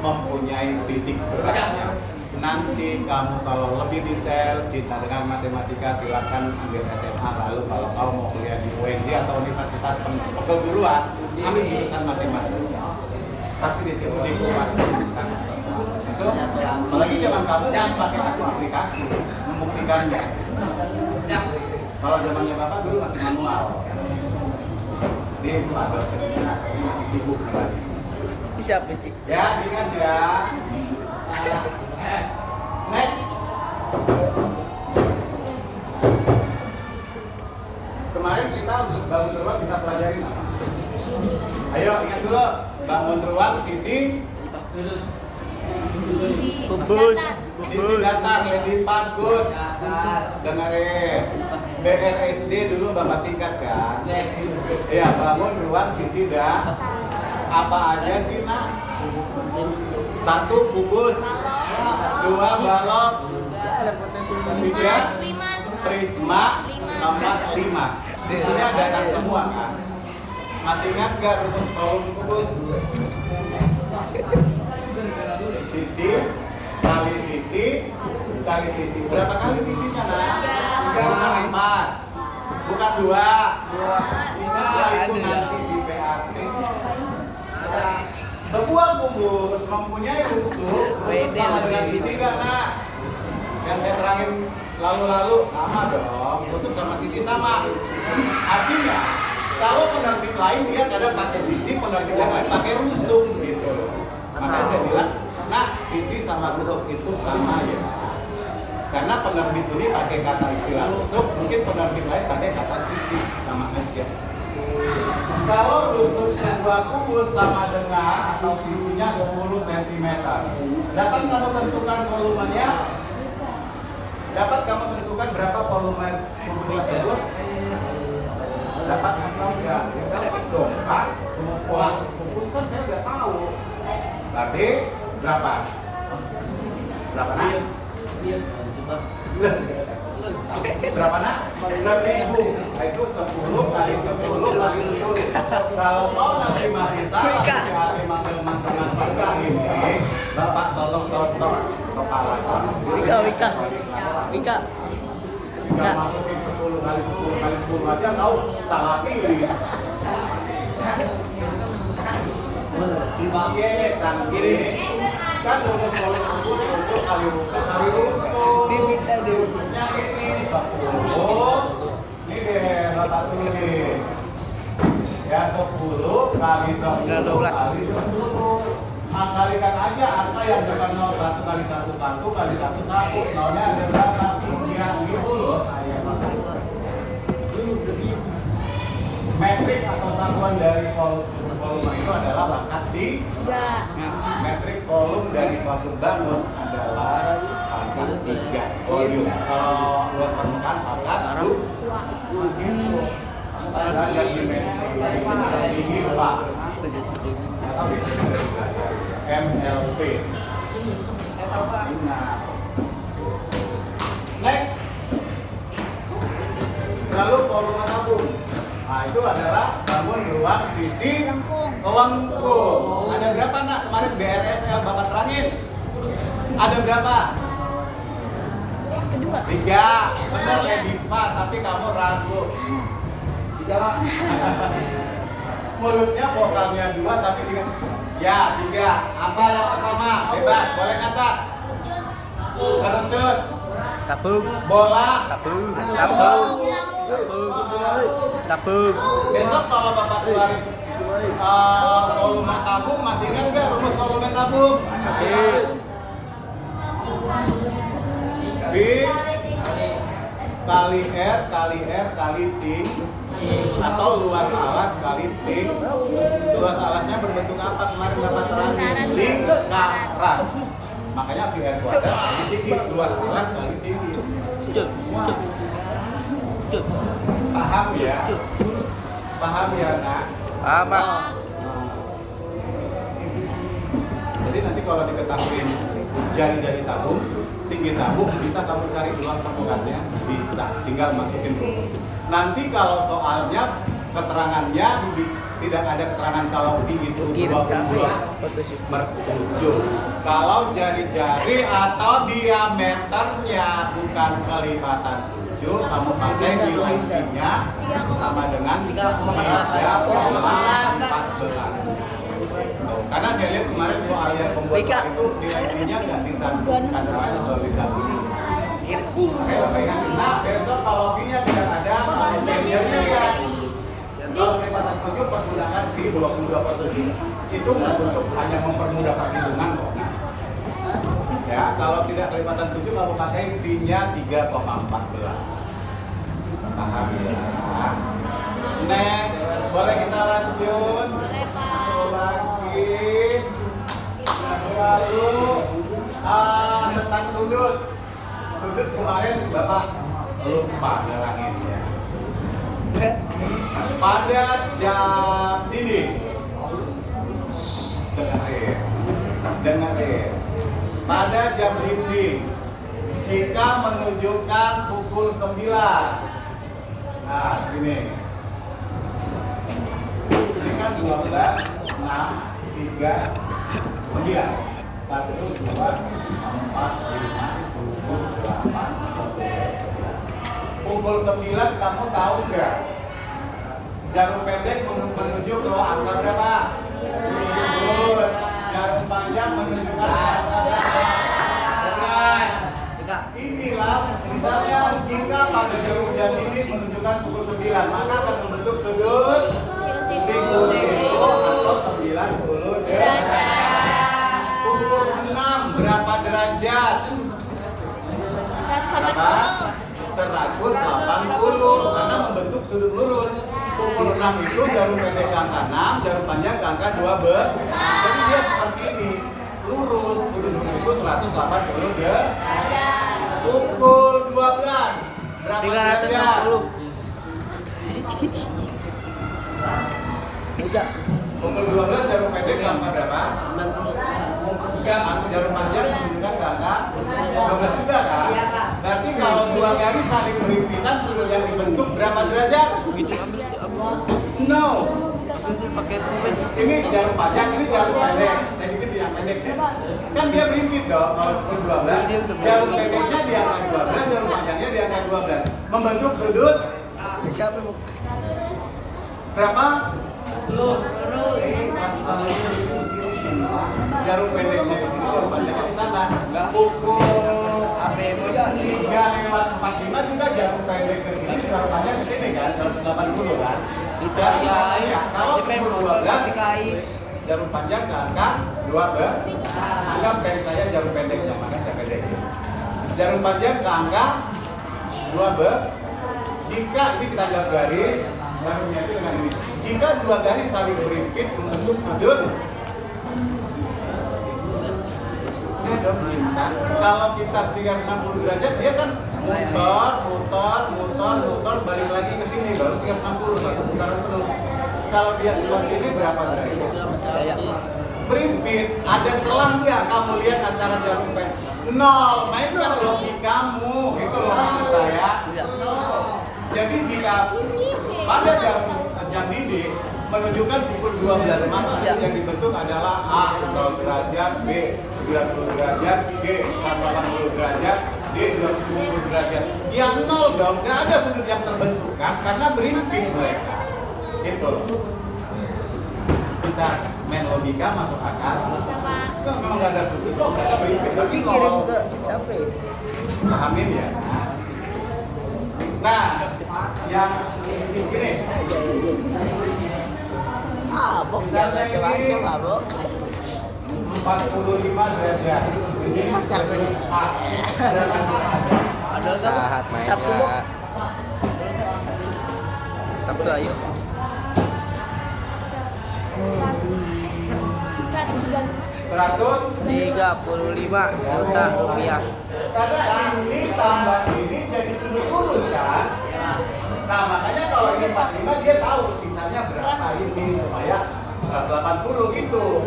mempunyai titik beratnya. Nanti kamu kalau lebih detail cinta dengan matematika silakan ambil SMA. Lalu kalau kamu mau kuliah di UNJ atau Universitas Keguruan ambil jurusan matematika. Pasti di situ dipastikan. Itu apalagi zaman kamu kan pakai aplikasi membuktikannya. Kalau zamannya bapak dulu masih manual. Dia itu ada dosennya, ini masih sibuk lagi. Siapa, Cik? Ya, ingat ya. Next. Kemarin kita untuk bangun ruang kita pelajari apa? Ayo ingat dulu, bangun ruang sisi Kubus. sisi datar, ledi pagut. Dengerin. BRSD dulu bapak singkat kan? Iya, bangun ruang sisi dah. Apa aja sih nak? 1 kubus, 2 balok, 3 prisma, 4 limas. Sisinya datar semua kan? Masih ingat gak rumus volume kubus? Sisi kali sisi kali sisi. Berapa kali sisinya nak? 4. Bukan 2. Ingatlah itu nanti di PAT. Sebuah kubus mempunyai rusuk sama dengan sisi gak nak? Yang saya terangin lalu-lalu sama dong, rusuk sama sisi sama. Artinya kalau penerbit lain dia kadang pakai sisi, penerbit yang lain pakai rusuk gitu. Makanya saya bilang, nah sisi sama rusuk itu sama ya. Karena penerbit ini pakai kata istilah rusuk, mungkin penerbit lain pakai kata sisi, sama aja. Kalau rusuk sebuah kubus sama dengan atau sisinya 10 cm, dapat kamu tentukan volumenya? Dapat kamu tentukan berapa volume kubus tersebut? Dapat atau enggak? Ya dapat dong kan? Rumus kubus kan saya udah tahu. Berarti berapa? Berapa nak? Berapa nak? 1000. Nah, itu 10 kali 10 kali 10. Kalau mau nanti masih salah hati mantel-mantelan pegang ini, bapak tolong kepala. Wika. Tinggal masukin 10 kali 10 kali 10 aja kau salah pilih. Iya, gini. Kan rumus rusuk kali rusuk. Rusuknya ini 10. Ini deh, Bapak tulis. Ya 10 kali 10 kali 10. Kalikan aja angka yang bukan 01 kali 1 1 kali 1 1. Nolnya ada berapa? 3 gitu loh saya Bapak. Metrik atau satuan dari volume itu adalah pangkat di Enggak. metrik volume dari suatu bangun adalah pangkat 3 volume. Kalau luas permukaan pangkat 2 begitu. Ada dimensi ini Pak. Atau di sini ada belajar MLP. Nah, next. Lalu volume tabung. Nah, itu adalah bangun ruang sisi lengkung. Ada berapa nak kemarin BRSL Bapak terangin? Ada berapa? Kedua. 3. Benar Edipa, tapi kamu ragu. 3 Pak. Mulutnya vokalnya 2 tapi 3. Ya 3. Apa yang pertama? Bebas, boleh ngacak. Kerucut. Tabung. Bola. Tabung. Besok kalau Bapak keluarin volume tabung, masih ingat nggak rumus volume tabung? V kali R kali T atau luas alas kali T. Luas alasnya berbentuk apa kemarin Bapak terangin? Lingkaran. Makanya VR kuadrat kali tinggi, luas alas kali tinggi. Paham ya? Paham ya nak? Apa? Jadi nanti kalau diketahui jari-jari tabung, tinggi tabung, bisa kamu cari luas permukaannya? Bisa, tinggal masukin rumus. Nanti kalau soalnya keterangannya tidak ada keterangan kalau tinggi itu 22 per 7. Kalau jari-jari atau diameternya bukan kelipatan 7, kamu pakai nilai V-nya sama dengan 3,14. Karena saya lihat kemarin soal yang pembuatan itu nilai V-nya nggak dicantumkan karena visualisasi. Oke, Bapak ingat. Nah, besok kalau V-nya tidak ada, jari-jarinya lihat. Kalau kelipatan 7 pergunakan V 22 per 7. Itu untuk hanya mempermudah perhitungan kok. Nah, ya, kalau tidak kelipatan 7 kamu pakai V-nya 3,14. Paham ya? Next, boleh kita lanjut? Boleh, Pak. Lagi. Lalu tentang sudut. Sudut kemarin Bapak lupa ngelanginnya. Pada jam dinding. Dengarin. Pada jam dinding, jika menunjukkan pukul 9. Nah, ini. Ini kan 12, 6, 3, 9. 1, 2, 4, 5, 7, 8, 9. Pukul 9 kamu tahu nggak? Jarum pendek menunjuk ke angka berapa? Good. Jarum panjang menunjukkan angka berapa? Inilah misalnya jika pada jarum jam ini menunjukkan pukul 9, maka akan membentuk sudut siku atau 90 derajat. Pukul 6 berapa derajat? 180 karena membentuk sudut lurus. Pukul 6 itu jarum pendek ke angka 6, jarum panjang ke angka 12. Jadi dia seperti ini, lurus. Sudut lurus itu 180 derajat. Pukul 12 berapa derajat? 360. Pukul 12 jarum pendek ke angka berapa? 90. Jarum panjang menunjukkan ke angka 12 juga kan? Berarti kalau dua garis saling berhimpitan, sudut yang dibentuk berapa derajat? No. Ini jarum panjang, ini jarum pendek. Saya bikin yang pendek ya. Kan dia berhimpit dong kalau pukul 12. Jarum pendeknya di angka 12, jarum panjangnya di angka 12. Membentuk sudut berapa? jarum pendeknya di sini, jarum panjangnya di sana. Pukul Sampai mau jadi. 3:45 juga jarum pendek ke sini, jarum panjang ke sini kan, 180 kan. Itu Sekarang aja. katanya, kalau pukul 12 Dikain. jarum panjang ke angka 2 ke anggap pen saya jarum pendeknya, maka saya pendekin. Jarum panjang ke angka 2 ke jika ini kita anggap garis, jarumnya itu dengan ini. Jika dua garis saling berimpit membentuk sudut, ini dong bintang. Kalau kita 360 derajat, dia kan muter, balik lagi ke sini, baru 360, satu putaran penuh. Kalau dia seperti ini berapa derajat? Kayak Berimpit, ada celah nggak kamu lihat antara jarum pen? 0, mainkan logikamu, itu loh maksud saya. Jadi jika pada jam dinding menunjukkan pukul 12, maka yang dibentuk adalah A 0 derajat, B 90 derajat, C 180 derajat, D 270 derajat. Ya 0 dong, nggak ada sudut yang terbentuk kan, karena berimpit mereka. Gitu. Bisa main logika masuk akal. Kalau memang nggak ada sudut kok mereka berimpit. Tapi kirim kalau ke siapa? pahamin ya. Nah, yang ini Bok jangan macam-macam, Bok. 45 derajat. Ini sudut A. Ada Sahat main Sabtu, Bok. ya. Sabtu ayo. 35 juta rupiah. Karena ini tambah ini jadi sudut lurus kan. Nah makanya kalau ini 45 dia tahu sisanya berapa ini supaya 180 gitu.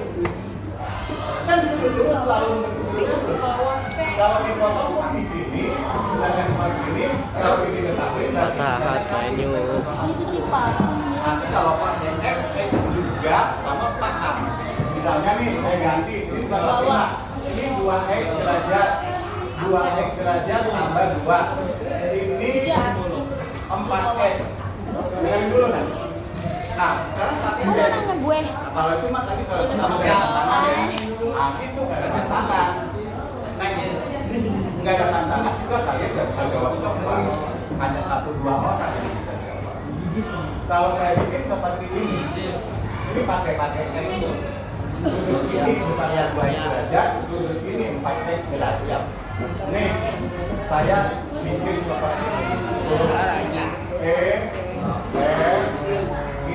Kan sudut lurus selalu membentuk sudut lurus. Kalau dipotong pun di sini misalnya seperti ini, kalau ini ketahui berarti Sahat main yuk. nanti kalau pakai x juga kamu paham. Misalnya nih saya ganti ini bukan 45, ini 2x derajat, 2x derajat tambah 2, ini 4x. Dengerin dulu nih. Nah sekarang pakai x. gue. Kalau itu mah tadi kalau sama gaya tantangan ya. Nah itu gak ada tantangan. Nah nggak ada tantangan juga kalian nggak bisa jawab coba. Hanya 1-2 orang yang bisa jawab. Kalau saya bikin seperti ini pakai x. Sudut ini misalnya 2 derajat, sudut ini 4x derajat. Nih, saya bikin seperti ini. E, F, G,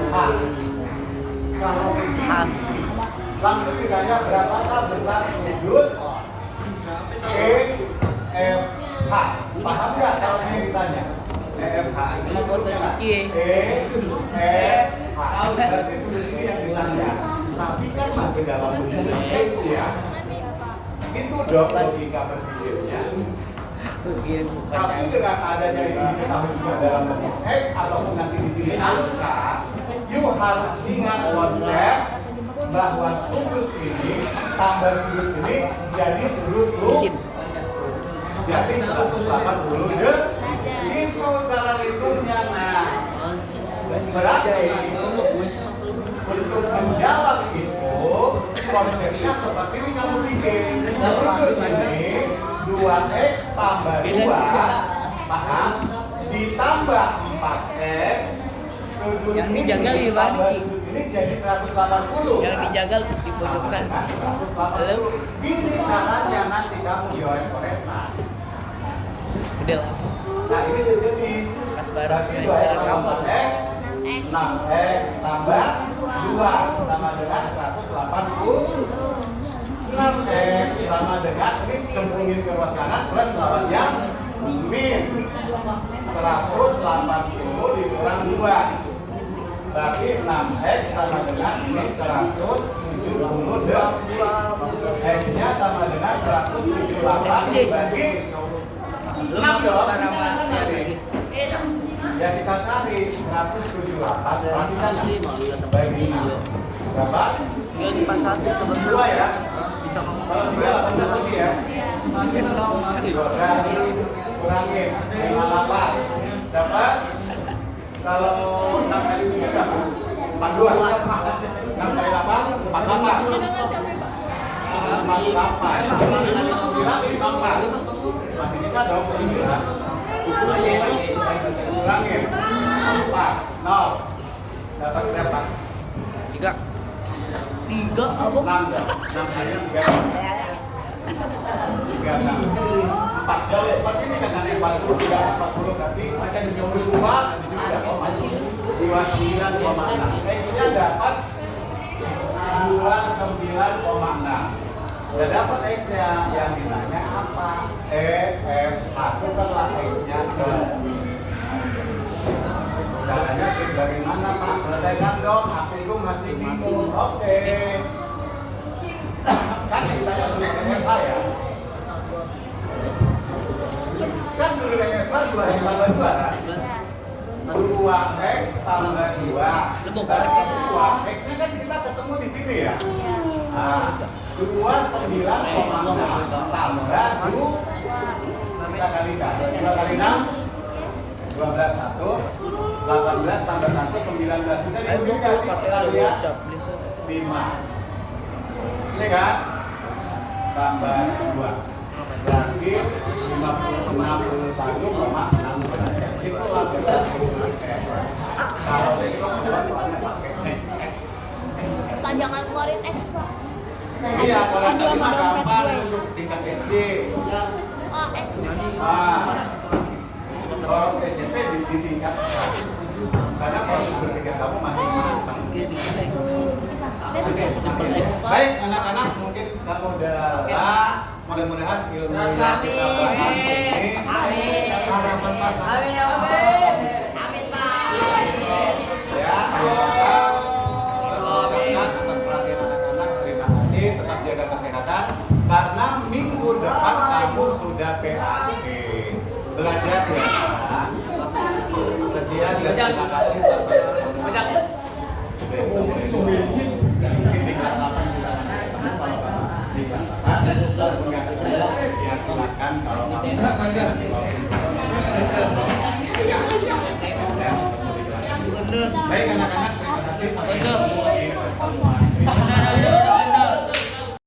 H. Kalau begini, langsung ditanya berapakah besar sudut E, F, H. Paham nggak kalau ini ditanya? E, F, H. Ini sudutnya nggak? E, F, H. Berarti sudut ini yang ditanya. Tapi kan masih dalam bentuk X ya. Itu dong logika berpikirnya. Tapi dengan adanya ini diketahui juga dalam bentuk X ataupun nanti di sini angka, you harus ingat konsep bahwa sudut ini tambah sudut ini jadi sudut lurus. Jadi 180 derajat. Itu cara hitungnya. Nah, berarti untuk menjawab itu konsepnya seperti ini kamu bikin. Sudut ini 2x tambah 2, paham? Ditambah 4x, sudut Yang ini dijaga gimana, tambah Ki? sudut ini jadi 180. Yang dijaga di pojokan. 180. Ini caranya nanti kamu dioret-oretan. Udah. Nah ini sejenis. Pas baru Berarti semester 2x tambah kamu. 4x, 6x tambah 2 sama dengan 180. 6x sama dengan ini cemplungin ke ruas kanan plus lawan yang min 180 dikurang 2 berarti 6x sama dengan ini 170 x nya sama dengan 178 dibagi 6 dong ya kita cari 178 perhatikan bagi 6 berapa? 2 ya kalau 3 18 lagi ya 12 kurangin 58 dapat kalau 6 kali 7 berapa? 42 6 kali 8 48 tambah 8. Kurang tadi 9, 54. Masih bisa dong 9. Kurangin 4, 0. Dapat berapa? 3 apa? 6 dong. 6 aja 3, 4. Jadi seperti ini kan ada 40, tidak 40 tapi 2 di sini ada koma. 29,6. X-nya dapat 29,6. Udah dapat X-nya, yang ditanya apa? F, masukkanlah X-nya ke caranya dari mana Pak? Selesaikan dong, aku itu masih bingung. Oke. Kan yang ditanya suruh MFA ya? Kan suruh MFA 2 X tambah 2 kan? 2X tambah 2. Berarti 2X-nya kan kita ketemu di sini ya? Nah, 29,6 tambah 2. Kita kalikan. 2 kali 6, 12, 1. 18 tambah 1, 19. Bisa dimultifikasi, kita lihat 5. Ini kan? Tambah 2. Berarti 61,6 derajat. Itu langsung kalau ini soalnya pakai X. Pak, jangan keluarin X, Pak. Iya, kalau Ada tadi mah sama gampang dompet gue. untuk tingkat SD. Ah, X. Kalau SMP di tingkat karena proses berpikir kamu makin matang. Baik anak-anak, mungkin kamu udah lelah. Mudah-mudahan ilmu yang kita bahas ini harapan pasangan. Amin Pak. Ya, ayo kita mengucapkan atas perhatian anak-anak. Terima kasih, tetap jaga kesehatan karena minggu depan kamu sudah PAC. Belajar ya. Sekian dan terima kasih sampai ketemu besok. Dan mungkin di kelas 8 kita akan ketemu kalau Bapak di kelas 8. Kalau punya ketemu, ya silakan kalau kamu nanti mau baik anak-anak.